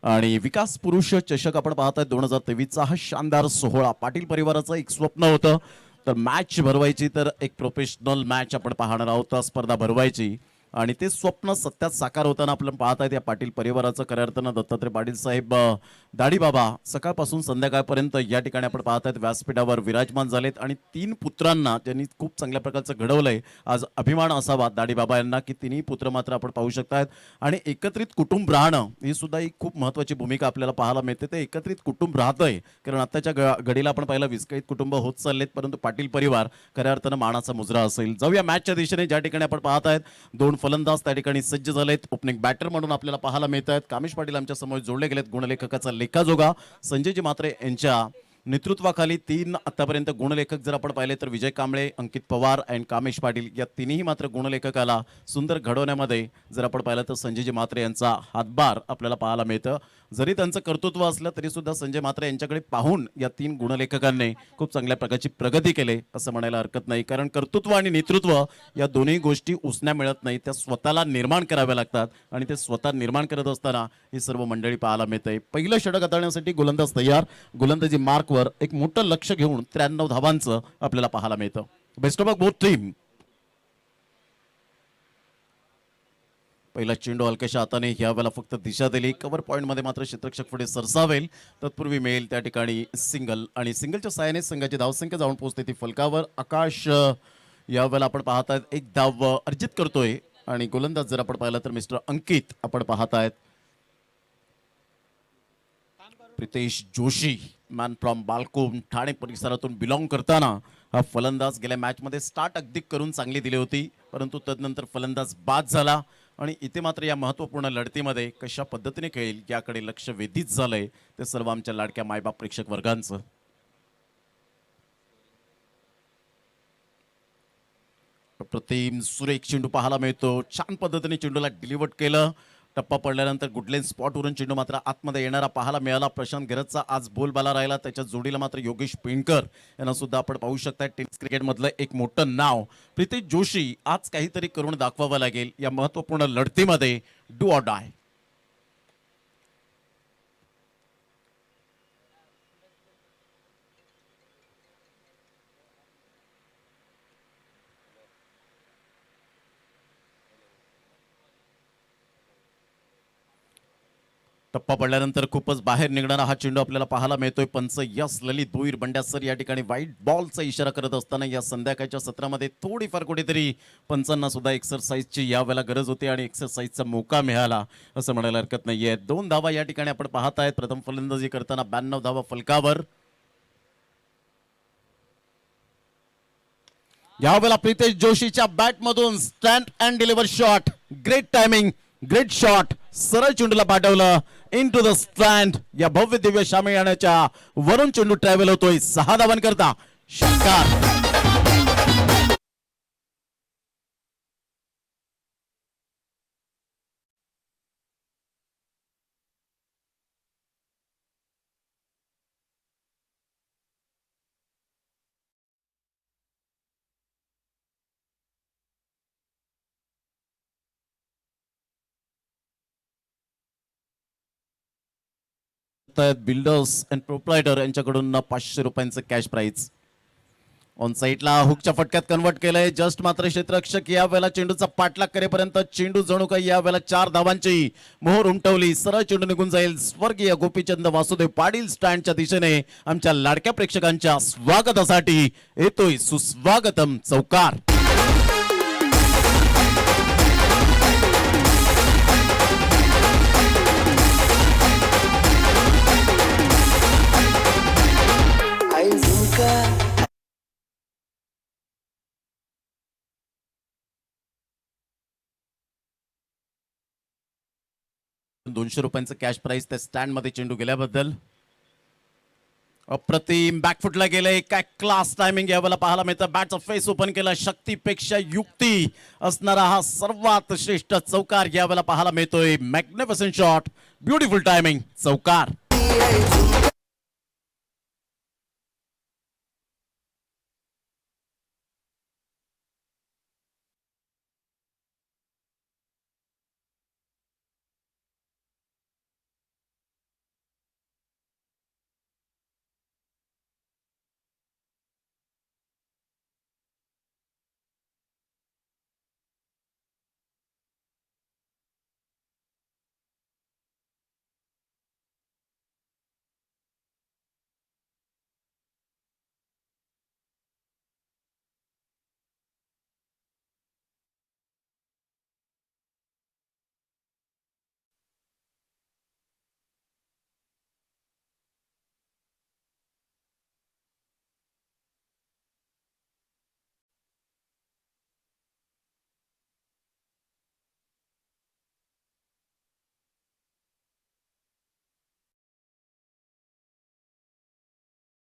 आणि विकास पुरुष चषक आपण पाहताय 2023चा हा शानदार सोहळा. पाटील परिवाराचं एक स्वप्न होतं तर मॅच भरवायची, तर एक प्रोफेशनल मॅच आपण पाहणार आहोत, स्पर्धा भरवायची आणि ते स्वप्न सत्यात साकार होताना आपण पाहतायत या पाटील परिवाराचं. खऱ्या अर्थानं दत्तात्रय पाटील साहेब दाढी बाबा सकाळपासून संध्याकाळपर्यंत या ठिकाणी आपण पाहतायत व्यासपीठावर विराजमान झालेत आणि 3 पुत्रांना त्यांनी खूप चांगल्या प्रकारचं घडवलंय. आज अभिमान असावा दाढी बाबा यांना की 3ही पुत्र मात्र आपण पाहू शकतायत आणि एकत्रित कुटुंब राहणं ही सुद्धा एक खूप महत्वाची भूमिका आपल्याला पाहायला मिळते. ते एकत्रित कुटुंब राहतंय, कारण आताच्या घडीला आपण पाहिलं विस्कळीत कुटुंब होत चाललेत, परंतु पाटील परिवार खऱ्या अर्थानं मानाचा मुजरा असेल. जाऊया मॅचच्या दिशेने, ज्या ठिकाणी आपण पाहतायत 2 फलंदाज त्या ठिकाणी सज्ज झालेत. ओपनिंग बॅटर म्हणून आपल्याला पाहायला मिळत आहेत कामेश पाटील आमच्या समोर जोडले गेलेत. गुणलेखकाचा लेखाजोगा संजयजी म्हात्रे यांच्या नेतृत्वाखाली 3 आतापर्यंत गुणलेखक जर आपण पाहिले तर विजय कांबळे, अंकित पवार आणि कामेश पाटील या तिन्ही मात्र गुणलेखकाला सुंदर घडवण्यामध्ये जर आपण पाहिलं तर संजयजी म्हात्रे यांचा हातभार आपल्याला पाहायला मिळतं. जरी त्यांचं कर्तृत्व असलं तरी सुद्धा संजय म्हात्रे यांच्याकडे पाहून या 3 गुणलेखकांनी खूप चांगल्या प्रकारची प्रगती केली असं म्हणायला हरकत नाही. कारण कर्तृत्व आणि नेतृत्व या दोन्ही गोष्टी उसण्या मिळत नाही, त्या स्वतःला निर्माण कराव्या लागतात आणि ते स्वतः निर्माण करत असताना ही सर्व मंडळी पाहायला मिळते. पहिलं षटक हाताळण्यासाठी गोलंदाज तयार. गोलंदाजी मार्कवर एक मोठं लक्ष घेऊन 93 धावांचं आपल्याला पाहायला मिळतं. Best of both team. पहिला चेंडू हलक्याशा हाताने यावेळेला फक्त दिशा दिली. कव्हर पॉइंट मध्ये मात्र क्षेत्ररक्षक पुढे सरसावेल, तत्पूर्वी मिळेल त्या ठिकाणी सिंगल आणि सिंगलच्या सहाय्याने संघाची धावसंख्या जाऊन पोहोचते ती फलकावर. आकाश यावेळेला आपण पाहतायत एक धाव अर्जित करतोय आणि गोलंदाज जर आपण पाहिलं तर मिस्टर अंकित आपण पाहतायत. प्रितेश जोशी, मॅन फ्रॉम बालकोम ठाणे परिसरातून बिलॉंग करताना हा फलंदाज गेल्या मॅच मध्ये स्टार्ट अगदी करून चांगली दिली होती, परंतु तदनंतर फलंदाज बाद झाला आणि इथे मात्र या महत्त्वपूर्ण लढतीमध्ये कशा पद्धतीने खेळेल याकडे लक्ष वेधित झालंय ते सर्व आमच्या लाडक्या मायबाप प्रेक्षक वर्गांचं. अप्रतिम सुरेख चेंडू पाहायला मिळतो. छान पद्धतीने चेंडूला डिलिव्हर केलं. टप्पा पडल्यानंतर गुडलेन स्पॉटवरून चेंडू मात्र आतमध्ये येणारा पाहायला मिळाला. प्रशांत घरतचा आज बोलबाला राहिला. त्याच्या जोडीला मात्र योगेश पेंडकर यांना सुद्धा आपण पाहू शकता. टेनिस क्रिकेटमधलं एक मोठं नाव प्रितेश जोशी आज काहीतरी करून दाखवावं लागेल या महत्त्वपूर्ण लढतीमध्ये. Do or die. टप्पा पडल्यानंतर खूपच बाहेर निघणारा हा चेंडू आपल्याला पाहायला मिळतोय. पंच यस ललित भोईर बंड्यासर या ठिकाणी व्हाईट बॉलचा इशारा करत असताना या संध्याकाळच्या सत्रामध्ये थोडीफार कुठेतरी पंचांना सुद्धा एक्सरसाइजची यावेळेला गरज होती आणि एक्सरसाइजचा मौका मिळाला असं म्हणायला हरकत नाहीये. 2 धावा या ठिकाणी आपण पाहत आहेत. प्रथम फलंदाजी करताना 92 धावा फलकावर. यावेळेला प्रितेश जोशीच्या बॅटमधून stand and deliver shot. Great timing, great shot. सरळ चेंडूला पाठवलं इन टू द स्टँड. या भव्य दिव्य शामियानाच्या वरून चेंडू ट्रॅव्हल होतोय 6 धावांकरता. षटकार. बिल्डर्स अँड प्रोप्रायटर यांच्याकडून 500 रुपयांचं कॅश प्राइज. ऑन साईडला हुकच्या फटक्यात कन्वर्ट केलंय. जस्ट मात्र क्षेत्ररक्षक या वेळेला चेंडूचा पाठलाग करेपर्यंत चेंडू जणू काही या वेळेला 4 धावांची मोहर उमटवली. सरळ चेंडू निघून जाईल. स्वर्गीय गोपीचंद वासुदेव पाटील स्टँडच्या दिशेने आमच्या लाडक्या प्रेक्षकांच्या स्वागतासाठी येतोय सुस्वागतम चौकार. ₹200 कॅश प्राइज त्या स्टँड मध्ये चेंडू गेल्याबद्दल. अप्रतिम बॅकफुटला गेले. काय क्लास टायमिंग यावेळेला पाहायला मिळतं. बॅटचा फेस ओपन केला. शक्तीपेक्षा युक्ती असणारा हा सर्वात श्रेष्ठ चौकार यावेळेला पाहायला मिळतोय. मॅग्निफिसंट शॉट, ब्युटिफुल टायमिंग, चौकार.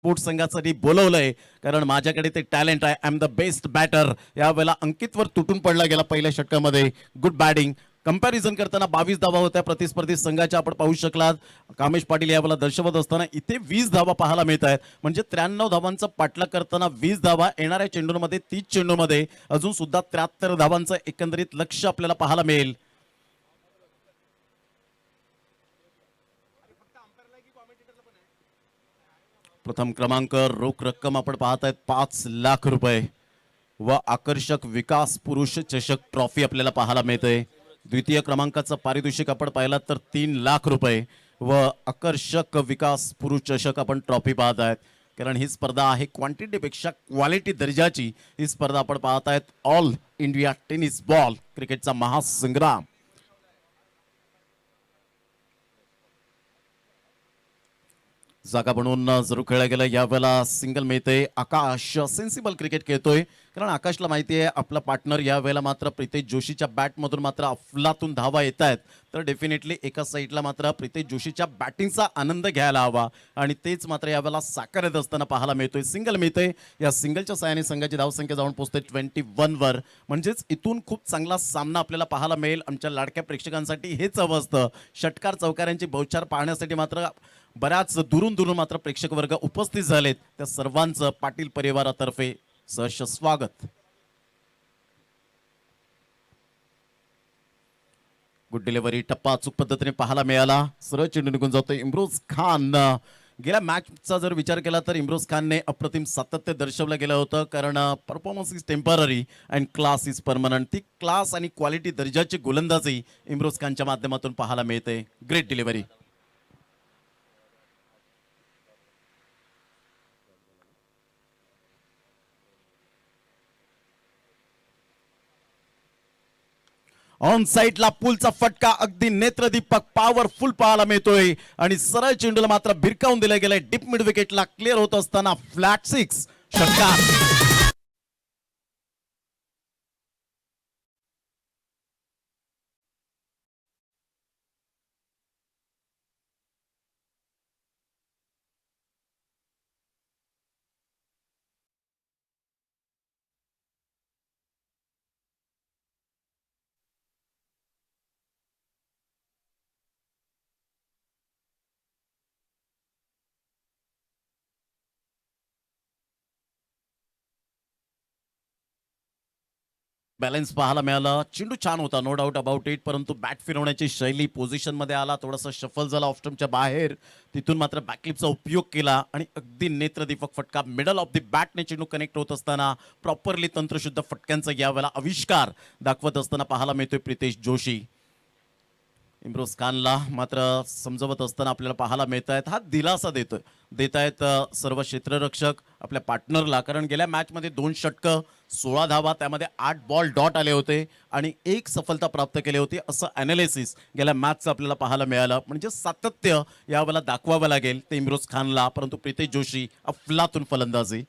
स्पोर्ट्स संघासाठी बोलवलंय कारण माझ्याकडे ते टॅलेंट आहे. I am the best batter. यावेळेला अंकितवर तुटून पडला गेला पहिल्या षटकामध्ये. Good batting. कंपॅरिझन करताना 22 धावा होत्या प्रतिस्पर्धी संघाच्या. आपण पाहू शकलात कामेश पाटील यावेळेला दर्शवत असताना इथे 20 धावा पाहायला मिळत आहेत. म्हणजे 93 धावांचा पाठलाग करताना 20 धावा. येणाऱ्या चेंडूमध्ये 30 चेंडूमध्ये अजून सुद्धा 73 धावांचं एकंदरीत लक्ष आपल्याला पाहायला मिळेल. प्रथम क्रमांक रोख रक्कम आपण पाहत आहेत 5 लाख रुपये व आकर्षक विकास पुरुष चषक ट्रॉफी आपल्याला पाहायला मिळते. द्वितीय क्रमांकाचं पारितोषिक आपण पाहिलं तर 3 लाख रुपये व आकर्षक विकास पुरुष चषक आपण ट्रॉफी पाहत आहेत. कारण ही स्पर्धा आहे क्वांटिटीपेक्षा क्वालिटी दर्जाची. ही स्पर्धा आपण पाहत आहेत ऑल इंडिया टेनिस बॉल क्रिकेटचा महासंग्राम. जागा बनवून जरूर खेळलं गेलं. यावेळेला सिंगल मिळते. आकाश सेन्सिबल क्रिकेट खेळतोय, कारण आकाशला माहिती आहे आपला पार्टनर यावेळेला मात्र प्रितेश जोशीच्या बॅटमधून मात्र अफलातून धावा येत आहेत. तर डेफिनेटली एका साईडला मात्र प्रितेश जोशीच्या बॅटिंगचा आनंद घ्यायला हवा आणि तेच मात्र यावेळेला साकारत असताना पाहायला मिळतोय. सिंगल मिळते. या सिंगलच्या साहाय्याने संघाची धावसंख्या जाऊन पोहोचते 21 वर. म्हणजेच इथून खूप चांगला सामना आपल्याला पाहायला मिळेल. आमच्या लाडक्या प्रेक्षकांसाठी हेच हवं असतं. षटकार चौकारांची बहुचार पाहण्यासाठी मात्र बऱ्याच दुरून दुरून मात्र प्रेक्षक वर्ग उपस्थित झालेत. त्या सर्वांचं पाटील परिवारातर्फे सहर्ष स्वागत. Good delivery. टप्पा अचूक पद्धतीने पाहायला मिळाला. सरळ चेंडू निघून जातो. इम्रोज खान. गेल्या मॅचचा जर विचार केला तर इम्रोज खानने अप्रतिम सातत्य दर्शवलं गेलं होतं, कारण performance is temporary and class is permanent. ती क्लास आणि क्वालिटी दर्जाची गोलंदाजी इम्रोज खानच्या माध्यमातून पाहायला मिळते. Great delivery. ऑन साईडला पुलचा फटका अगदी नेत्रदीपक पॉवरफुल पाहायला मिळतोय आणि सरळ चेंडूला मात्र भिरकावून दिलं गेलंय. डीप मिड विकेटला क्लिअर होत असताना फ्लॅट 6 षटकार. बॅलन्स पाहायला मिळाला. चेंडू छान होता, नो डाऊट अबाउट इट, परंतु बॅट फिरवण्याची शैली पोझिशन मध्ये आला, थोडासा शफल झाला ऑफ स्टंपच्या बाहेर. तिथून मात्र बॅकलिपचा उपयोग केला आणि अगदी नेत्रदीपक फटका मिडल ऑफ द बॅटने चेंडू कनेक्ट होत असताना प्रॉपरली तंत्रशुद्ध फटक्यांचा यावेळेला आविष्कार दाखवत असताना पाहायला मिळतोय प्रितेश जोशी. इम्रोज खानला मात्र समजवत असताना आपल्याला पाहायला मिळत आहेत हा दिलासा देत आहेत सर्व क्षेत्ररक्षक आपल्या पार्टनरला, कारण गेल्या मॅचमध्ये 2 षटकं 16 धावा, त्यामध्ये 8 बॉल डॉट आले होते आणि 1 सफलता प्राप्त केली होती, असं ॲनालिसिस गेल्या मॅचचं आपल्याला पाहायला मिळालं. म्हणजे सातत्य यावेळेला दाखवावं लागेल ते इम्रोज खानला, परंतु प्रितेश जोशी अफलातून फलंदाजी.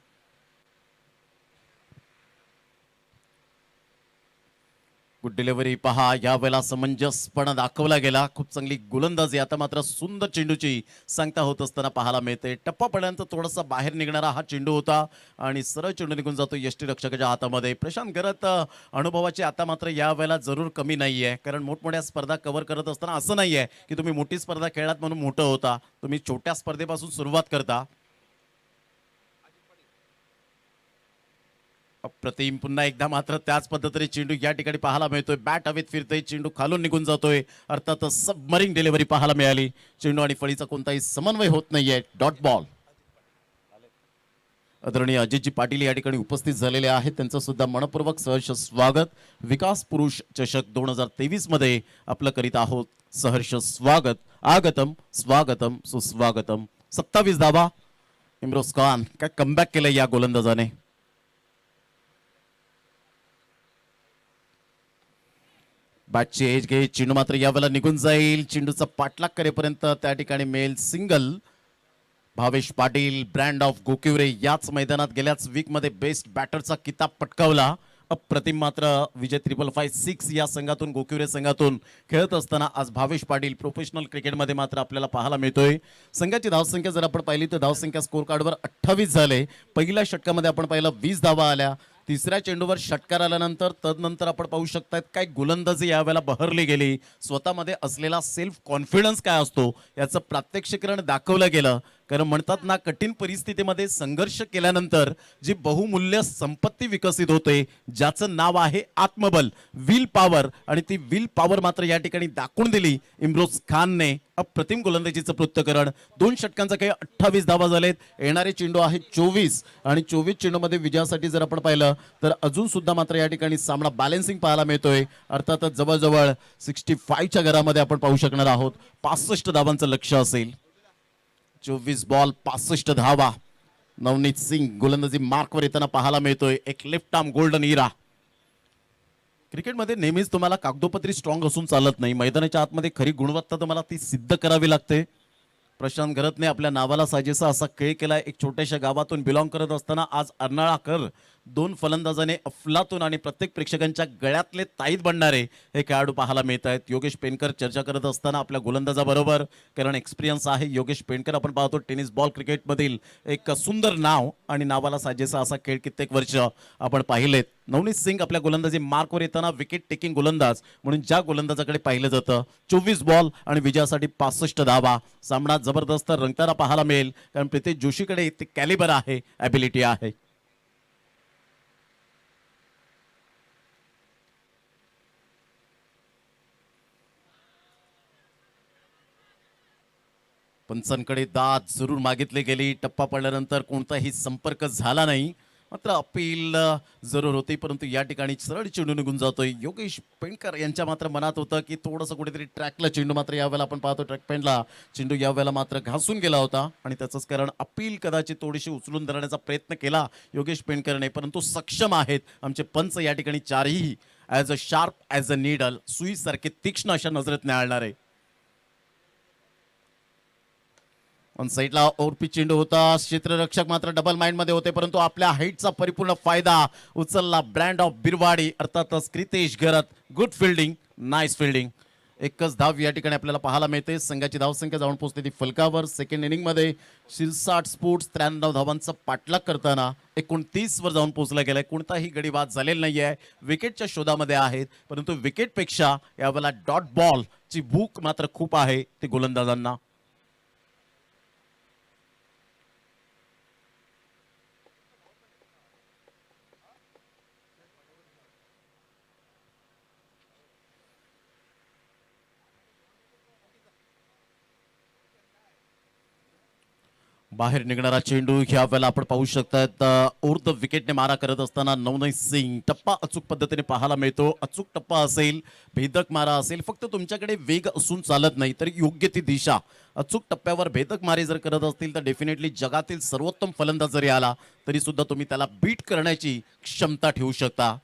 गुड डिलिव्हरी पहा, यावेळेला समंजसपणा दाखवला गेला, खूप चांगली गोलंदाजी. आता मात्र सुंदर चेंडूची सांगता होत असताना पाहायला मिळते. टप्पापर्यंत थोडासा बाहेर निघणारा हा चेंडू होता आणि सरळ चेंडू निघून जातो यष्टीरक्षकाच्या हातामध्ये. प्रशांत गरत अनुभवाची आता मात्र यावेळेला जरूर कमी नाहीये, कारण मोठमोठ्या स्पर्धा कव्हर करत असताना असं नाहीये की तुम्ही मोठी स्पर्धा खेळलात म्हणून मोठं होता, तुम्ही छोट्या स्पर्धेपासून सुरुवात करता. अप्रतिम. पुन्हा एकदा मात्र त्याच पद्धतीने चेंडू या ठिकाणी पाहायला मिळतोय. बॅट हवेत फिरतोय, चेंडू खालून निघून जातोय. अर्थातच सबमरीन डिलिव्हरी पाहायला मिळाली. चेंडू आणि फळीचा कोणताही समन्वय होत नाहीये. Dot ball. आदरणीय अजितजी पाटील या ठिकाणी उपस्थित झालेले आहेत, त्यांचं सुद्धा मनपूर्वक सहर्ष स्वागत. विकास पुरुष चषक 2023 मध्ये आपलं करीत आहोत सहर्ष स्वागत. आगतम स्वागतम सुस्वागतम. 27 धावा. इम्रोज खान काय कमबॅक केलं या गोलंदाजाने. बॅटची एज घे, चेंडू मात्र यावेळेला निघून जाईल. चेंडूचा पाठलाग करेपर्यंत त्या ठिकाणी मेल single. Bhavesh Patil brand of Gokivare याच मैदानात गेल्याच वीक मध्ये बेस्ट बॅटरचा किताब पटकावला. अप्रतिम. मात्र विजय 555 या संघातून गोकिवरे संघातून खेळत असताना आज भावेश पाटील प्रोफेशनल क्रिकेटमध्ये मात्र आपल्याला पाहायला मिळतोय. संघाची धावसंख्या जर आपण पाहिली तर धावसंख्या स्कोर कार्डवर 28 झाले. पहिल्या षटकामध्ये आपण पाहिलं 20 धावा आल्या. तिसऱ्या चेंडूवर षटकार आल्यानंतर तदनंतर आपण पाहू शकतात काय गोलंदाजी यावेळेला बहरली गेली. स्वतःमध्ये असलेला सेल्फ कॉन्फिडन्स काय असतो याचं प्रात्यक्षिकरण दाखवलं गेलं, कारण म्हणतात ना, कठीण परिस्थितीमध्ये संघर्ष केल्यानंतर जी बहुमूल्य संपत्ती विकसित होते, ज्याचं नाव आहे आत्मबल, विल पॉवर, आणि ती विल पॉवर मात्र या ठिकाणी दाखवून दिली इम्रोज खानने. अप्रतिम गोलंदाजीचं पृथ्थकरण. 2 षटकांचा खेळ, 28 धावा झालेत. येणारे चेंडू आहेत 24 आणि 24 चेंडूमध्ये विजयासाठी जर आपण पाहिलं तर अजून सुद्धा मात्र या ठिकाणी सामना बॅलन्सिंग पाहायला मिळतोय. अर्थातच जवळजवळ 65च्या घरामध्ये आपण पाहू शकणार आहोत. 65 धावांचं लक्ष असेल. 24 बॉल 65 धावा. नवनीत सिंग गोलंदाजी मार्कवर येताना पाहायला मिळतोय. एक लेफ्ट आर्म गोल्डन इरा. क्रिकेटमध्ये नेहमीच तुम्हाला कागदोपत्री स्ट्रॉंग असून चालत नाही. मैदानाच्या आतमध्ये खरी गुणवत्ता तुम्हाला ती सिद्ध करावी लागते. प्रशांत घरतने आपल्या नावाला साजेसा असा खेळ केला. एक छोट्याशा गावातून बिलॉंग करत असताना आज अर्नाळाकर दोन फलंदाजाने अफलातून आणि प्रत्येक प्रेक्षकांच्या गळ्यातले ताईत बनणारे हे खेळाडू पाहायला मिळत आहेत. योगेश पेनकर चर्चा करत असताना आपल्या गोलंदाजाबरोबर, कारण एक्सपिरियन्स आहे योगेश पेनकर. आपण पाहतो टेनिस बॉल क्रिकेटमधील एक सुंदर नाव आणि नावाला साजेसा असा खेळ कित्येक वर्ष आपण पाहिलेत. नवनीत सिंग आपल्या गोलंदाजी मार्कवर येताना विकेट टेकिंग गोलंदाज म्हणून ज्या गोलंदाजाकडे पाहिलं जातं. 24 बॉल आणि विजयासाठी 65 धावा. सामना जबरदस्त रंगताना पाहायला मिळेल, कारण प्रितेश जोशीकडे ते कॅलिबर आहे, ॲबिलिटी आहे. पंचांकडे दाद जरूर मागितली गेली. टप्पा पडल्यानंतर कोणताही संपर्क झाला नाही, मात्र अपील जरूर होती, परंतु या ठिकाणी सरळ चेंडू निघून जातोय. योगेश पेंडकर यांच्या मात्र मनात होतं की थोडंसं कुठेतरी ट्रॅकला चेंडू, मात्र यावेळेला आपण पाहतो ट्रॅक पॉईंटला चेंडू यावेळेला मात्र घासून गेला होता आणि त्याचंच कारण अपील कदाचित थोडीशी उचलून धरण्याचा प्रयत्न केला योगेश पेंडकरने, परंतु सक्षम आहेत आमचे पंच या ठिकाणी चारही. As a sharp as a needle, सुईसारखे तीक्ष्ण अशा नजरेत निहाळणारे. ऑन साईडला ओरपी चेंडू होता. क्षेत्ररक्षक मात्र डबल माइंड मध्ये होते, परंतु आपल्या हाईटचा परिपूर्ण फायदा उचलला ब्रँड ऑफ बिरवाडी अर्थातच Kritesh Gharat. Good fielding, nice fielding. एकच धाव या ठिकाणी आपल्याला पाहायला मिळते. संघाची धावसंख्या जाऊन पोहोचते ती फलकावर. सेकंड इनिंग मध्ये शिरसाट स्पोर्ट्स 93 धावांचा पाठलाग करताना 29 वर जाऊन पोहोचला गेलाय. कोणताही गडी बाद झालेला नाहीये. विकेटच्या शोधामध्ये आहेत, परंतु विकेटपेक्षा यावेळेला डॉट बॉल ची भूक मात्र खूप आहे ते गोलंदाजांना. बाहेर निघणारा चेंडू ह्या वेळेला आपण पाहू शकतात. ओव्हर द विकेटने मारा करत असताना नवनीत सिंग. टप्पा अचूक पद्धतीने पाहायला मिळतो. अचूक टप्पा असेल, भेदक मारा असेल, फक्त तुमच्याकडे वेग असून चालत नाही, तर योग्य ती दिशा. अचूक टप्प्यावर भेदक मारे जर करत असतील तर डेफिनेटली जगातील सर्वोत्तम फलंदाज जरी आला तरी सुद्धा तुम्ही त्याला बीट करण्याची क्षमता ठेवू शकता.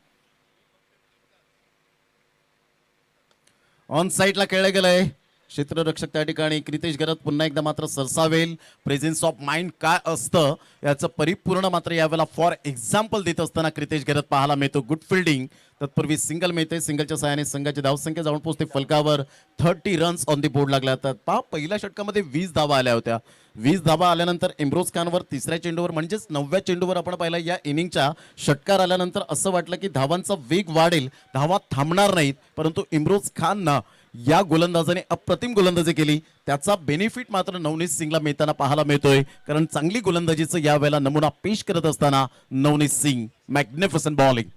ऑन साईडला खेळलं गेलंय. क्षेत्ररक्षक त्या ठिकाणी क्रितेश घरत पुन्हा एकदा मात्र सरसावेल. प्रेझेन्स ऑफ माइंड काय असतं याचं परिपूर्ण मात्र यावेळेला फॉर एक्झाम्पल देत असताना क्रितेश घरत पाहायला मिळतो. Good fielding. तत्पूर्वी सिंगल मिळते. सिंगलच्या सहाय्याने संघाची धावसंख्या जाऊन पोहोचते फलकावर. 30 रन्स ऑन दी बोर्ड लागल्या होत्या. पहा, पहिल्या षटकामध्ये 20 धावा आल्या होत्या. 20 धावा आल्यानंतर इम्रोज खानवर तिसऱ्या चेंडूवर म्हणजेच 9व्या चेंडूवर आपण पाहिलं या इनिंगच्या षटकार आल्यानंतर असं वाटलं की धावांचा वेग वाढेल, धावा थांबणार नाहीत, परंतु इम्रोज खाननं या गोलंदाजाने अप्रतिम गोलंदाजी केली. त्याचा बेनिफिट मात्र नवनीत सिंगला मिळताना पाहायला मिळतोय, कारण चांगली गोलंदाजीचं यावेळेला नमुना पेश करत असताना नवनीत सिंग. Magnificent bowling.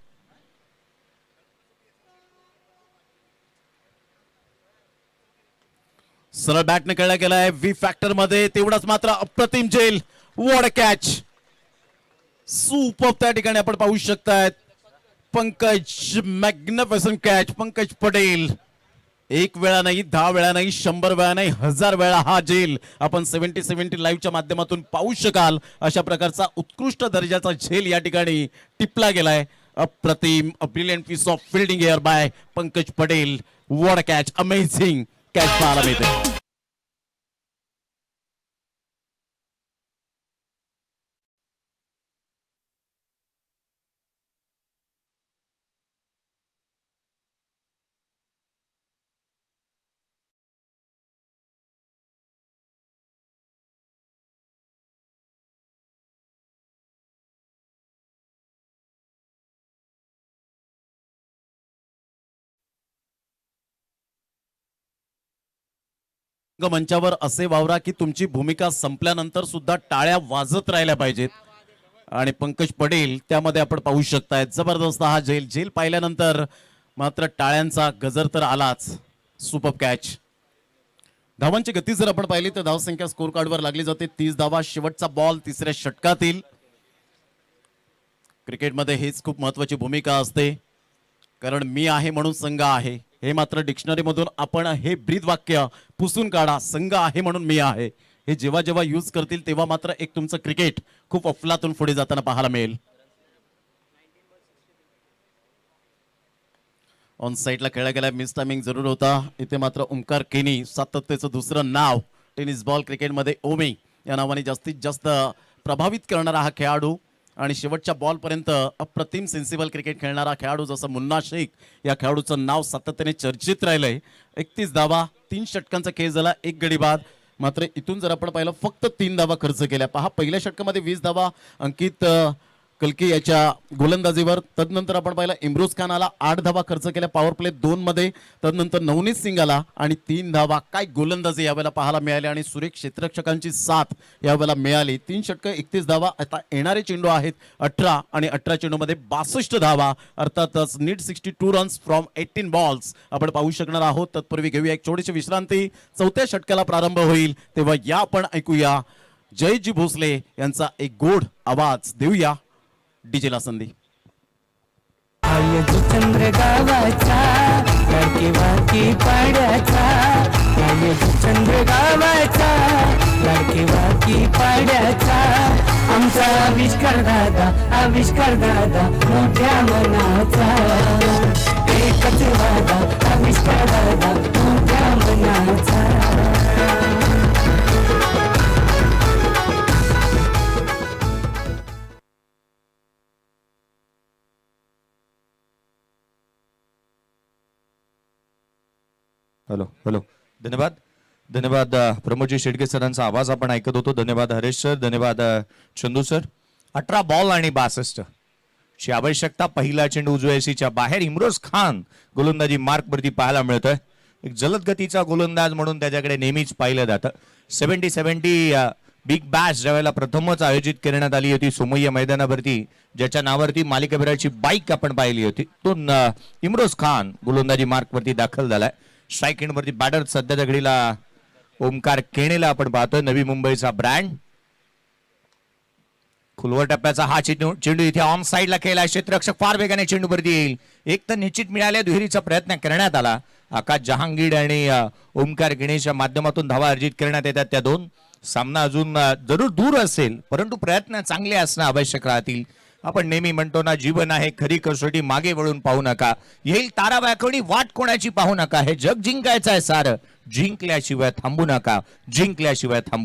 सरळ बॅटने खेळला गेलाय व्ही फॅक्टर मध्ये. तेवढाच मात्र अप्रतिम झेल. What a catch. सुपर त्या ठिकाणी आपण पाहू शकतायत. Pankaj, magnificent catch. पंकज पटेल. एक वेळा नाही, 10 वेळा नाही, 100 वेळा नाही, 1000 वेळा हा झेल आपण 70-70 लाईव्हच्या माध्यमातून पाहू शकाल. अशा प्रकारचा उत्कृष्ट दर्जाचा झेल या ठिकाणी टिपला गेलाय. अप्रतिम. A brilliant piece of fielding here by Pankaj Patel. What a catch. Amazing catch पाहायला मिळते. मंचावर असे वावरा की तुमची भूमिका संपल्यानंतर सुद्धा टाळ्या वाजत राहिल्या पाहिजेत, आणि पंकज पटेल त्यामध्ये आपण पाहू शकताय. जबरदस्त हा झेल. झेल पाहिल्यानंतर मात्र टाळ्यांचा गजर तर आलाच. Super catch. धावांची गती जर आपण पाहिली तर धावसंख्या स्कोर कार्डवर लागली जाते. 30 धावा. शेवटचा बॉल तिसऱ्या षटकातील. क्रिकेटमध्ये हेच खूप महत्वाची भूमिका असते, कारण मी आहे म्हणून संघ आहे हे मात्र डिक्शनरी मधून आपण हे ब्रीद वाक्य पुसून काढा. संघ आहे म्हणून मी आहे हे जेव्हा जेव्हा यूज करतील तेव्हा मात्र एक तुमचं क्रिकेट खूप अफलातून पुढे जाताना पाहायला मिळेल. ऑन साईडला खेळला गेला. मिस टायमिंग जरूर होता इथे. मात्र ओमकार केनी, सातत्याचं दुसरं नाव टेनिस बॉल क्रिकेटमध्ये ओमी या नावाने जास्तीत जास्त प्रभावित करणारा हा खेळाडू आणि शेवटच्या बॉलपर्यंत अप्रतिम सेन्सिबल क्रिकेट खेळणारा खेळाडू जसं मुन्ना शेख या खेळाडूचं नाव सातत्याने चर्चित राहिलंय. 31 धावा, 3 षटकांचा खेळ झाला, 1 गडी बाद. मात्र इथून जर आपण पाहिलं फक्त 3 धावा खर्च केल्या. पहा, पहिल्या षटकामध्ये 20 धावा अंकित कलके याच्या गोलंदाजीवर. तदनंतर आपण पाहिलं इम्रोज खान आला, 8 धावा खर्च केल्या पॉवर प्ले 2 मध्ये. तदनंतर नवनीत सिंग आला आणि 3 धावा. काय गोलंदाजी यावेळेला पाहायला मिळाली आणि सुरेख क्षेत्ररक्षकांची साथ यावेळेला मिळाली. 3 षटकं 31 धावा. आता येणारे चेंडू आहेत 18 आणि 18 चेंडूमध्ये 62 धावा, अर्थातच नीट 62 रन्स फ्रॉम 18 बॉल्स आपण पाहू शकणार आहोत. तत्पूर्वी घेऊया एक छोटीशी विश्रांती. 4थ्या षटकाला प्रारंभ होईल तेव्हा या आपण ऐकूया जयजी भोसले यांचा एक गोड आवाज. देऊया डीजेला संधी. चंद्र गावाचा लाडकी वाकी पाड्याचा, चंद्र गावाचा लाडकी वाकी पाड्याचा, आमचा आविष्कार दादा मोठ्या मनाचा, एकच वादा आविष्कार दादा मोठ्या मनाचा. हॅलो धन्यवाद प्रमोदजी शेडगे सरांचा आवाज आपण ऐकत होतो. धन्यवाद हरेश सर, धन्यवाद चंदू सर. 18 बॉल आणि 62 ची आवश्यकता. पहिला चेंडू उजव्या एसीच्या बाहेर. इम्रोज खान गोलंदाजी मार्क वरती पाहायला मिळतोय. एक जलद गतीचा गोलंदाज म्हणून त्याच्याकडे नेहमीच पाहिलं जातं. 70 बिग बॅश ज्यावेळेला प्रथमच आयोजित करण्यात आली होती सोमय्या मैदानावरती, ज्याच्या नावावरती मालिकेभराची बाईक आपण पाहिली होती, तो इम्रोज खान गोलंदाजी मार्क वरती दाखल झालाय. स्ट्राईक एंड वरती बॅटर सध्याच्या घडीला ओमकार केणेला आपण पाहतोय, नवी मुंबईचा ब्रँड. खुलवर टप्प्याचा हा चेंडू इथे ऑन साइडला केला. क्षेत्ररक्षक फार वेगाने चेंडूवरती येईल. एक तर निश्चित मिळाल्या, दुहेरीचा प्रयत्न करण्यात आला. आकाश जहांगीर आणि ओमकार केणेच्या माध्यमातून धावा अर्जित करण्यात येतात त्या दोन. सामना अजून जरूर दूर असेल परंतु प्रयत्न चांगले असणं आवश्यक राहतील. आपण नेहमी म्हणतो ना, जीवन आहे खरी कसोटी, मागे वळून पाहू नका. येईल तारा व्याकोणी, वाट कोणाची पाहू नका. हे जग जिंकायचं आहे सारं, जिंकल्याशिवाय थांबू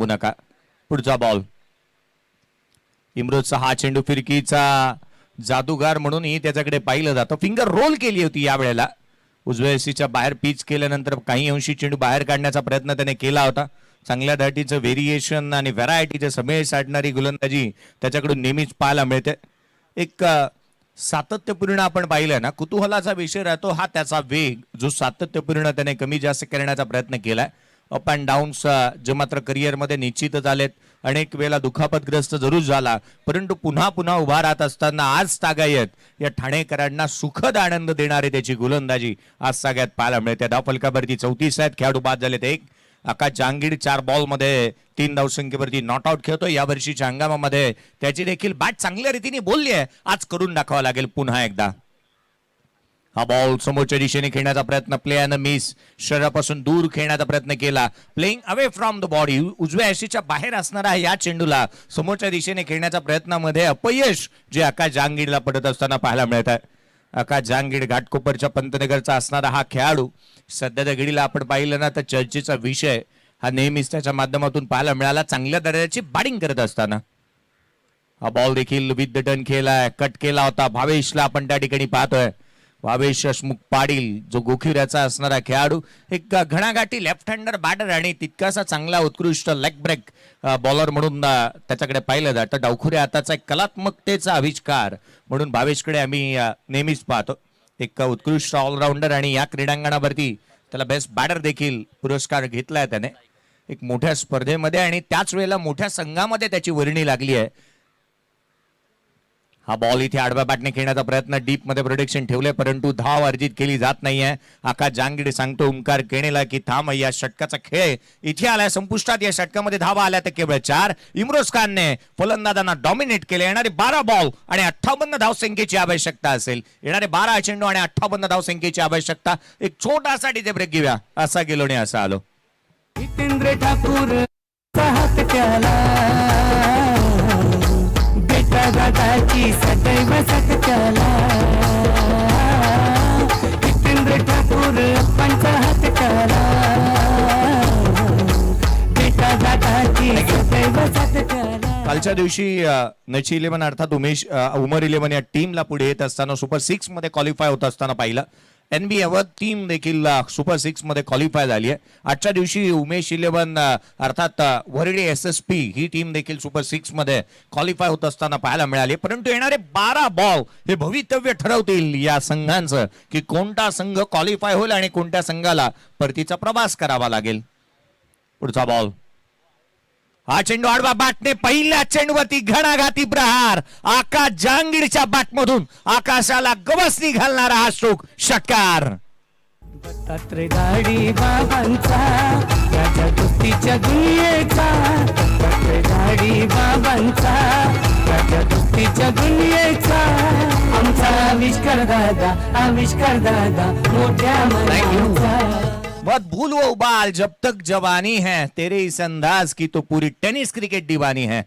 नका. पुढचा बॉल. इम्रोजचा हा चेंडू फिरकीचा जादूगार म्हणूनही त्याच्याकडे पाहिलं जातं. फिंगर रोल केली होती यावेळेला. उजव्या एसीच्या बाहेर पिच केल्यानंतर काही अंशी चेंडू बाहेर काढण्याचा प्रयत्न त्याने केला होता. चांगल्या धाटीचं व्हेरिएशन आणि व्हरायटीचं समय साधणारी गोलंदाजी त्याच्याकडून नेहमीच पाहायला मिळते. एक सातत्यपूर्ण आपण पाहिलं ना, कुतूहलाचा विषय राहतो हा त्याचा वेग, जो सातत्यपूर्ण त्याने कमी जास्त करण्याचा प्रयत्न केलाय. अप अँड डाऊन्स जे मात्र करिअरमध्ये निश्चितच आलेत. अनेक वेळेला दुखापतग्रस्त जरूर झाला परंतु पुन्हा उभा राहत असताना आज तागायत या ठाणेकरांना सुखद आनंद देणारी त्याची गोलंदाजी आज तागायत पाहायला मिळते. धावफलकावरती 34 आहेत, खेळाडू बाद झालेत. एक आकाश जहांगीर 4 बॉलमध्ये 3 धावसंख्येवरती नॉट आउट खेळतोय. या वर्षीच्या हंगामामध्ये त्याची देखील बॅट चांगल्या रीतीने बोलली आहे. आज करून दाखवावं लागेल पुन्हा एकदा. हा बॉल समोरच्या दिशेने खेळण्याचा प्रयत्न, प्ले अँड मिस. शरीरापासून दूर खेळण्याचा प्रयत्न केला. Playing away from the body. उजव्या एसीच्या बाहेर असणारा या चेंडूला समोरच्या दिशेने खेळण्याच्या प्रयत्नामध्ये अपयश जे आकाश जहांगीरला पडत असताना पाहायला मिळत आहे. आकाश जहांगीर घाटकोपरच्या पंतनगरचा असणारा हा खेळाडू सध्याच्या घडीला आपण पाहिलं ना तर चर्चेचा विषय हा नेहमीच त्याच्या माध्यमातून पाहायला मिळाला. चांगल्या दर्जाची बॅटिंग करत असताना हा बॉल देखील विथ द टर्न केलाय, कट केला होता. भावेशला आपण त्या ठिकाणी पाहतोय. भावेश हसमुख पाटील जो गोखिऱ्याचा असणारा खेळाडू, एक घणाघाटी लेफ्ट हँडर बॅटर आणि तितकासा चांगला उत्कृष्ट लेग ब्रेक बॉलर म्हणून त्याच्याकडे पाहिलं जातं. डावखुऱ्या हाताचा एक कलात्मकतेचा आविष्कार म्हणून भावेशकडे आम्ही नेहमीच पाहतो. एक उत्कृष्ट ऑलराऊंडर आणि या क्रीडांगणावरती त्याला बेस्ट बॅटर देखील पुरस्कार घेतलाय त्याने. एक मोठ्या स्पर्धेमध्ये आणि त्याच वेळेला मोठ्या संघामध्ये त्याची वर्णी लागली आहे. हा बॉल इथे आडव्या बॅटने खेळण्याचा प्रयत्न, डीप मध्ये प्रोटेक्शन ठेवले परंतु धाव अर्जित केली जात नाहीये. आकाश जहांगीर सांगतो ओमकार केणेला की थांब, या षटकाचा खेळ इथे आलाय संपुष्टात. या षटकामध्ये धावा आल्या तर केवळ 4. इम्रोज खानने फलंदाजांना डॉमिनेट केले. येणारे 12 बॉल आणि 58 धावसंख्येची आवश्यकता असेल. येणारे 12 चेंडू आणि 58 धावसंख्येची आवश्यकता. एक छोटासा डीजे ब्रेक घेऊया. असा गेलो आणि असा आलो. जितेंद्र ठाकूर हात त्याला दादाची सदैव सत्याला. जितेंद्र ठाकूर पंच हात त्याला कालच्या दिवशी नची 11 अर्थात उमर 11 या टीमला पुढे येत असताना सुपर 6 मध्ये क्वालिफाय होत असताना पाहिलं. NBA व टीम देखील सुपर 6 मध्ये क्वालिफाय झाली आहे. आजच्या दिवशी उमेश 11 अर्थात वरळी SSP ही टीम देखील सुपर 6 मध्ये क्वालिफाय होत असताना पाहायला मिळाली. परंतु येणारे 12 बॉल हे भवितव्य ठरवतील या संघांचं की कोणता संघ क्वालिफाय होईल आणि कोणत्या संघाला परतीचा प्रवास करावा लागेल. पुढचा बॉल, हा चेंडू आडवा बॅटने पहिल्या चेंडूवरती घणाघाती प्रहार. आकाश जहांगीरच्या बॅटमधून आकाशाला गवसणी घालणारा हा स्ट्रोक, षटकार. दत्तात्रय दाढी बाबांचा राजा कुस्तीच्या दुनियेचा, दत्तात्रय दाढी बाबांचा राजा कुस्तीच्या दुनियेचा, आमचा आविष्कार दादा मोठ्या मनाचा. बहुत भूल वो उबाल जब तक जवानी है, तेरे इस अंदाज की तो पूरी टेनिस क्रिकेट दीवानी है.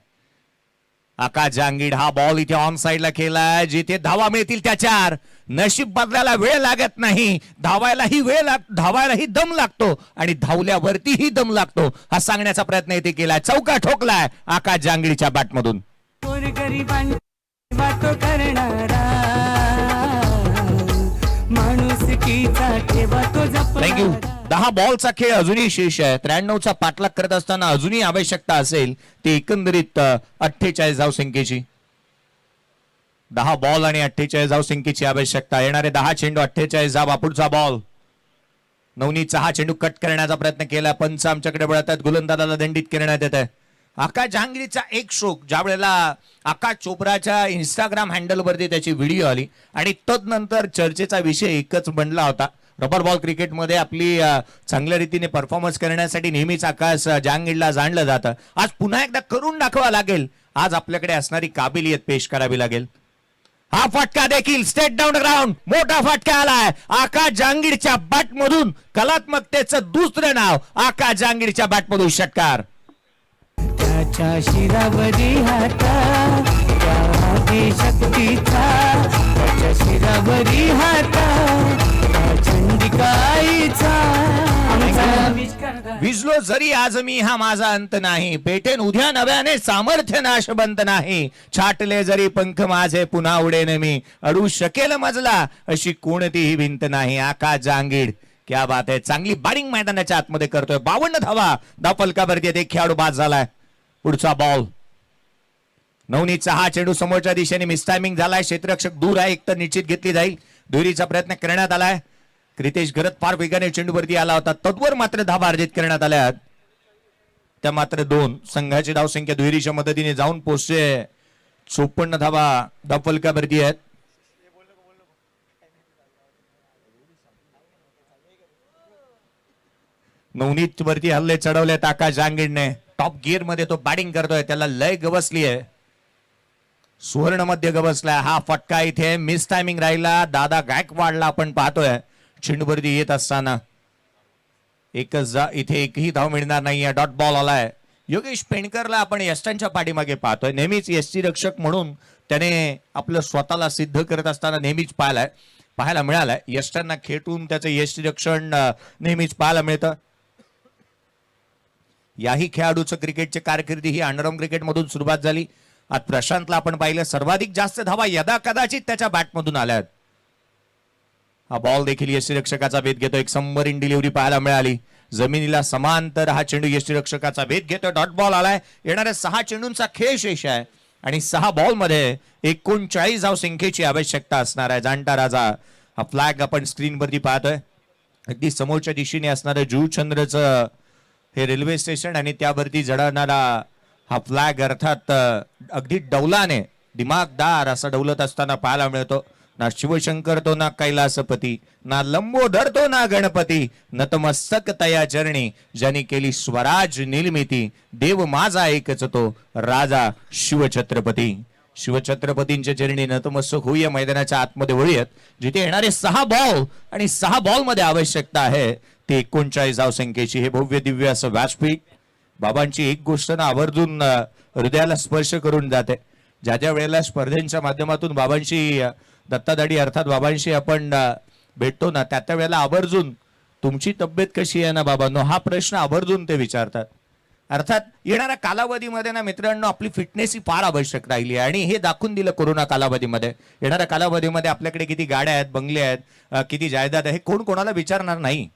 आकाश जहांगीर हा बॉल इथे ऑन साइडला खेळलाय, जिथे धावा मिळतील त्या 4. नशीब बदलायला वेळ लागत नाही, धावायलाही दम लागतो आणि धावल्यावरतीही दम लागतो हा सांगण्याचा प्रयत्न इथे केलाय. चौका ठोकलाय आकाश जहांगीरच्या बॅटमधून. गोरगरिबांची वातो करणारा माणुसकीचा ठेवा तो जपणारा. थँक्यू. 10 बॉलचा खेळ अजूनही शेष आहे. 93चा पाठलाग करत असताना अजूनही आवश्यकता असेल ती एकंदरीत 48 धावसंख्येची. 10 बॉल आणि 48 धावसंख्येची आवश्यकता. येणारे 10 चेंडू 48 धावा. पुढचा बॉल, नवनीतचा हा चेंडू कट करण्याचा प्रयत्न केला. पंच आमच्याकडे वळतात, गोलंदाजाला दंडित करण्यात येत आहे. आकाश जहांगीरचा एक स्ट्रोक, ज्या वेळेला आकाश चोप्राच्या इंस्टाग्राम हँडलवरती त्याची व्हिडिओ आली आणि तदनंतर चर्चेचा विषय एकच बनला होता. रबर बॉल क्रिकेटमध्ये आपली चांगल्या रीतीने परफॉर्मन्स करण्यासाठी नेहमीच आकाश जहांगीरला जाणलं जातं. आज पुन्हा एकदा करून दाखवा लागेल. आज आपल्याकडे असणारी काबिलियत पेश करावी लागेल. हा फटका देखील स्टेट डाऊन ग्राउंड, मोठा फटका आलाय आकाश जहांगीरच्या बॅटमधून. कलात्मकतेचं दुसरं नाव आकाश जहांगीरच्या बॅटमधून षटकार. त्याच्या शिरावरी हाता त्या शक्तीचा, त्याच्या शिरावरी हाता चंडिकाईचा, आमचा आविष्कार. विजलो जरी आज मी हा माझा अंत नाही, पेटेन उद्या नव्याने सामर्थ्य नाशवंत नाही. छाटले जरी पंख माझे पुन्हा उडेन मी, अडू शकेल मजला अशी कोणतीही भिंत नाही. आकाश जहांगीर क्या बात आहे. चांगली बॅटिंग मैदानाच्या आतमध्ये करतोय. 52 धावा धावफलकावरती एक खेळाडू बाद झालाय. पुढचा बॉल, नवनीतचा हा चेंडू समोरच्या दिशेने मिसटायमिंग झालाय. क्षेत्ररक्षक दूर आहे, एक तर निश्चित घेतली जाईल. दुहेरीचा प्रयत्न करण्यात आलाय. क्रितेश गरत फार वेगाने चेंडूवरती आला होता. तद्वर मात्र धावा अर्जित करण्यात आल्या. त्या मात्र 2. संघाची धावसंख्या दुहेरीच्या मदतीने जाऊन पोहोचते 54 धावा धावफलकावरती आहेत. नवनीत वरती हल्ले चढवलेत आकाश जहांगीरने. टॉप गिअर मध्ये तो बॅटिंग करतोय, त्याला लय गवसली आहे, सुवर्ण मध्ये गवसलाय. हा फटका इथे मिस टायमिंग राहिला. दादा गायकवाडला आपण पाहतोय चेंडूवरती येत असताना. इथे एकही धाव मिळणार नाहीये. डॉट बॉल आलाय. योगेश पेणकरला आपण यष्टांच्या पाठीमागे पाहतोय. नेहमीच यष्टी रक्षक म्हणून त्याने आपलं स्वतःला सिद्ध करत असताना नेहमीच पाहायला मिळालाय. यष्टांना खेटून त्याचं यष्टी रक्षण नेहमीच पाहायला मिळतं. याही खेळाडूचं क्रिकेटची कारकिर्दी ही अंडरआर्म क्रिकेट मधून सुरुवात झाली. आज प्रशांतला आपण पाहिलं, सर्वाधिक जास्त धावा यदा कदाचित त्याच्या बॅटमधून आल्यात. हा बॉल देखील यष्टीरक्षकाचा भेद घेतो. एक सबमरीन डिलिव्हरी पाहायला मिळाली. जमिनीला समांतर हा चेंडू यष्टीरक्षकाचा भेद घेतोय. डॉट बॉल आलाय. येणाऱ्या 6 चेंडूंचा खेळ शेष आहे आणि 6 बॉल मध्ये 39 धावसंख्येची आवश्यकता असणार आहे. जाणता राजा हा फ्लॅग आपण स्क्रीनवरती पाहतोय. अगदी समोरच्या दिशेने असणारं जुळचंद्रचं हे रेल्वे स्टेशन आणि त्यावरती जडवणारा हा फ्लॅग अर्थात अगदी डौलाने दिमागदार असा डौलत असताना पाहायला मिळतो. ना शिवशंकर तो ना कैलासपती, ना लंबोदर तो ना गणपती, नतमस्तक तया चरणी ज्यांनी केली स्वराज निर्मिती, देव माझा एकच तो राजा शिवछत्रपती. शिवछत्रपतींच्या चरणी नतमस्तक होऊया. मैदानाच्या आतमध्ये वळूयात, जिथे येणारे 6 बॉल आणि 6 बॉल मध्ये आवश्यकता आहे ते 39 धावसंख्येची. हे भव्य दिव्य असं व्यासपीठ बाबांची एक गोष्ट ना आवर्जून हृदयाला स्पर्श करून जाते. ज्या ज्या वेळेला स्पर्धेच्या माध्यमातून बाबांशी दत्तादाडी अर्थात बाबांशी आपण भेटतो ना, त्या वेळेला आवर्जून तुमची तब्येत कशी आहे ना बाबांनो, हा प्रश्न आवर्जून ते विचारतात. अर्थात येणाऱ्या कालावधीमध्ये ना मित्रांनो आपली फिटनेस ही फार आवश्यक राहिली आहे आणि हे दाखवून दिलं कोरोना कालावधीमध्ये. येणाऱ्या कालावधीमध्ये आपल्याकडे किती गाड्या आहेत, बंगले आहेत, किती जायदाद आहे, हे कोण कोणाला विचारणार नाही.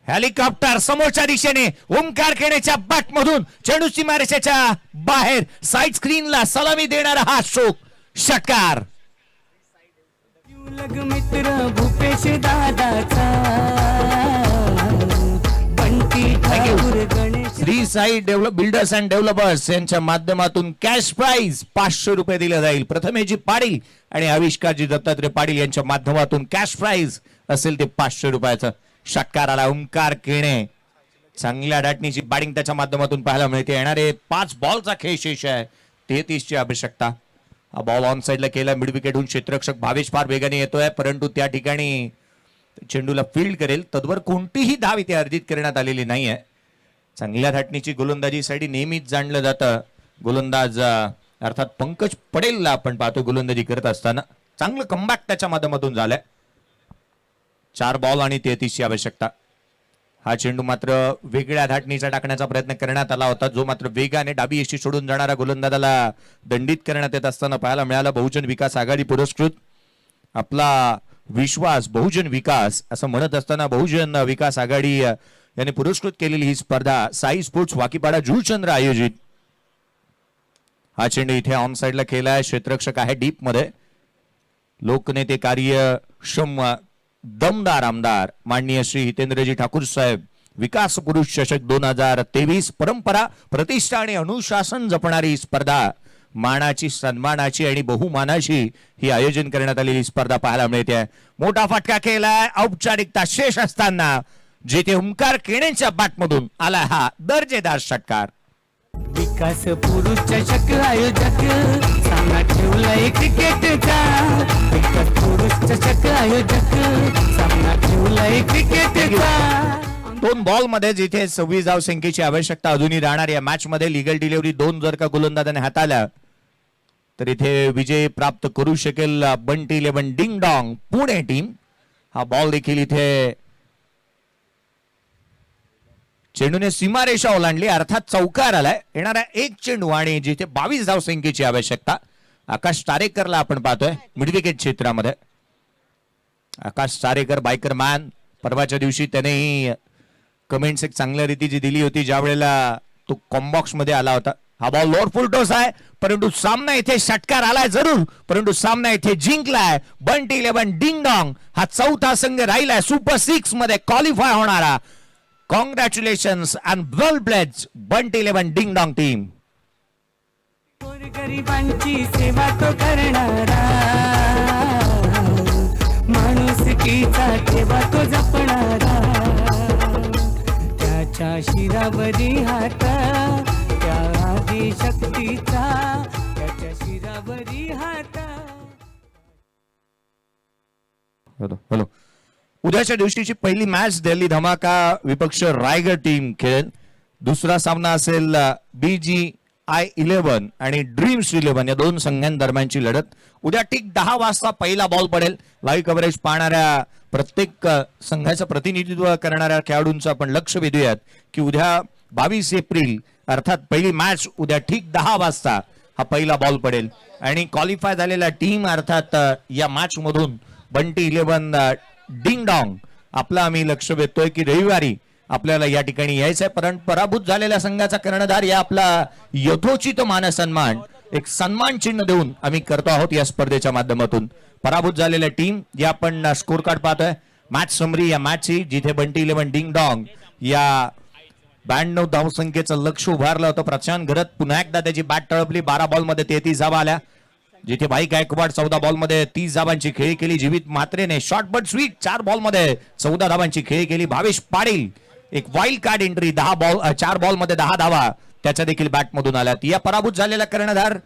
हेलिकॉप्टर समोरच्या दिशेने ओंकार खेळण्याच्या बॅटमधून चेंडू सीमारेषेच्या बाहेर साईड स्क्रीनला सलामी देणारा हा षटकार. लग मित्र भूपेश दादाचा Bunty Thakur Ganesh Shri Sai builders and developers यांच्या माध्यमातून कॅश प्राइज 500 रुपये दिले जाईल. प्रथमेशजी पाटील आणि आविष्कारजी दत्तात्रय पाटील यांच्या माध्यमातून कॅश प्राइज असेल ते 500 रुपयाचं. षटकाराला ओंकार केणे चांगल्या डाटणीची बॅटिंग त्याच्या माध्यमातून पाहायला मिळते. येणारे 5 बॉलचा खेळ शेष आहे. 33 ची आवश्यकता. हा बॉल ऑन साईडला केला मिड विकेटहून क्षेत्ररक्षक भावेश फार वेगाने येतोय, परंतु त्या ठिकाणी चेंडूला फील्ड करेल तद्वर कोणतीही धाव इथे अर्जित करण्यात आलेली नाहीये. चांगल्या धाटणीची गोलंदाजीसाठी नेहमीच जाणलं जातं. गोलंदाज अर्थात पंकज पटेलला आपण पाहतो गोलंदाजी करत असताना. चांगलं कमबॅक त्याच्या माध्यमातून झालंय. 4 बॉल आणि 33 ची आवश्यकता. हा चेंडू मात्र वेगळ्या धाटणीचा टाकण्याचा प्रयत्न करण्यात आला होता, जो मात्र वेगाने डाबी यष्टी सोडून जाणारा गोलंदाजाला दंडित करण्यात येत असताना पाहायला मिळाला. बहुजन विकास आघाडी पुरस्कृत आपला विश्वास बहुजन विकास असं म्हणत असताना बहुजन विकास आघाडी यांनी पुरस्कृत केलेली ही स्पर्धा साई स्पोर्ट्स वाकीपाडा जुळचंद्र आयोजित. हा चेंडू इथे ऑन साइडला केलाय. क्षेत्ररक्षक आहे डीप मध्ये. लोकनेते कार्यक्षम दमदार आमदार माननीय श्री हितेंद्रजी ठाकूर साहेब विकास पुरुष चषक 2023 परंपरा प्रतिष्ठा आणि अनुशासन जपणारी स्पर्धा मानाची सन्मानाची आणि बहुमानाची ही आयोजन करण्यात आलेली स्पर्धा पाहायला मिळते. मोठा फटका केलाय औपचारिकता शेष असताना जिथे ओंकार केणेच्या बॅटमधून आला हा दर्जेदार षटकार. विकास पुरुष चषक आयोजक सामना ठेवलाय क्रिकेटचा. विकास पुरुष चषक आयोजक सामना ठेवलाय क्रिकेटचा. 2 बॉल मध्ये जिथे 26 धाव संख्येची आवश्यकता अजूनही राहणार. या मॅच मध्ये लिगल डिलिव्हरी 2 जर का गोलंदाजाने हाताळल्या तर इथे विजय प्राप्त करू शकेल Bunty 11 ding dong Pune team. हा बॉल देखील इथे चेंडूने सीमारेषा ओलांडली, अर्थात चौकार आलाय. येणारा 1 चेंडू आणि जिथे 22 धाव संख्येची आवश्यकता. आकाश तारेकरला आपण पाहतोय मिड विकेट क्षेत्रामध्ये. आकाश तारेकर बायकर मॅन. परवाच्या दिवशी त्याने कमेंट्स एक चांगल्या रीतीची दिली होती ज्या वेळेला तो कॉम्बॉक्स मध्ये आला होता. हा बॉल लोअर फुल टॉस आहे, परंतु सामना इथे षटकार आलाय जरूर, परंतु सामना इथे जिंकलाय बंटी 11 डिंग डॉंग. हा 4था संघ राहिलाय सुपर 6 मध्ये क्वालिफाय होणारा. Congratulations and well played Bunty 11 ding dong team. गरिबांची सेवा तो करणारा माणुसकीचा ठेवा तो जपणारा. त्याच्या शिरावरी हात त्या आदी शक्तीचा. त्याच्या शिरावरी हात. हॅलो. उद्याच्या दिवशीची पहिली मॅच दिल्ली धमाका विपक्ष रायगड टीम खेळेल. दुसरा सामना असेल BGI-11 आणि ड्रीम्स 11 या 2 संघांदरम्यानची लढत. उद्या ठीक 10 वाजता पहिला बॉल पडेल. लाईव्ह कव्हरेज पाहणाऱ्या प्रत्येक संघाचं प्रतिनिधित्व करणाऱ्या खेळाडूंचं आपण लक्ष वेधूयात की उद्या 22 एप्रिल अर्थात पहिली मॅच उद्या ठीक 10 वाजता हा पहिला बॉल पडेल. आणि क्वालिफाय झालेला टीम अर्थात या मॅच मधून बंटी 11 डिंग डॉंग आपला आम्ही लक्ष वेधतोय की रविवारी आपल्याला या ठिकाणी यायचं आहे. परंतु पराभूत झालेल्या संघाचा कर्णधार या आपला यथोचित मानसन्मान एक सन्मान चिन्ह देऊन आम्ही करतो आहोत या स्पर्धेच्या माध्यमातून. पराभूत झालेल्या टीम या आपण स्कोर कार्ड पाहतोय. मॅच समरी या मॅचची जिथे बंटी 11 डिंग डॉंग या 92 धावसंख्येचं लक्ष उभारलं होतं. प्रशांत घरत पुन्हा एकदा त्याची बॅट तळपली. 12 बॉलमध्ये 33 धावा आल्या. जिथे भाई गायकवाड 14 बॉलमध्ये 30 धावांची खेळी केली. जीवित म्हात्रेने शॉर्ट बट स्वीट 4 बॉलमध्ये 14 धावांची खेळी केली. भावेश पाटील एक वाईल्ड कार्ड एंट्री 4 बॉलमध्ये 10 धावा त्याच्या देखील बॅटमधून आल्यात. या पराभूत झालेला कर्णधार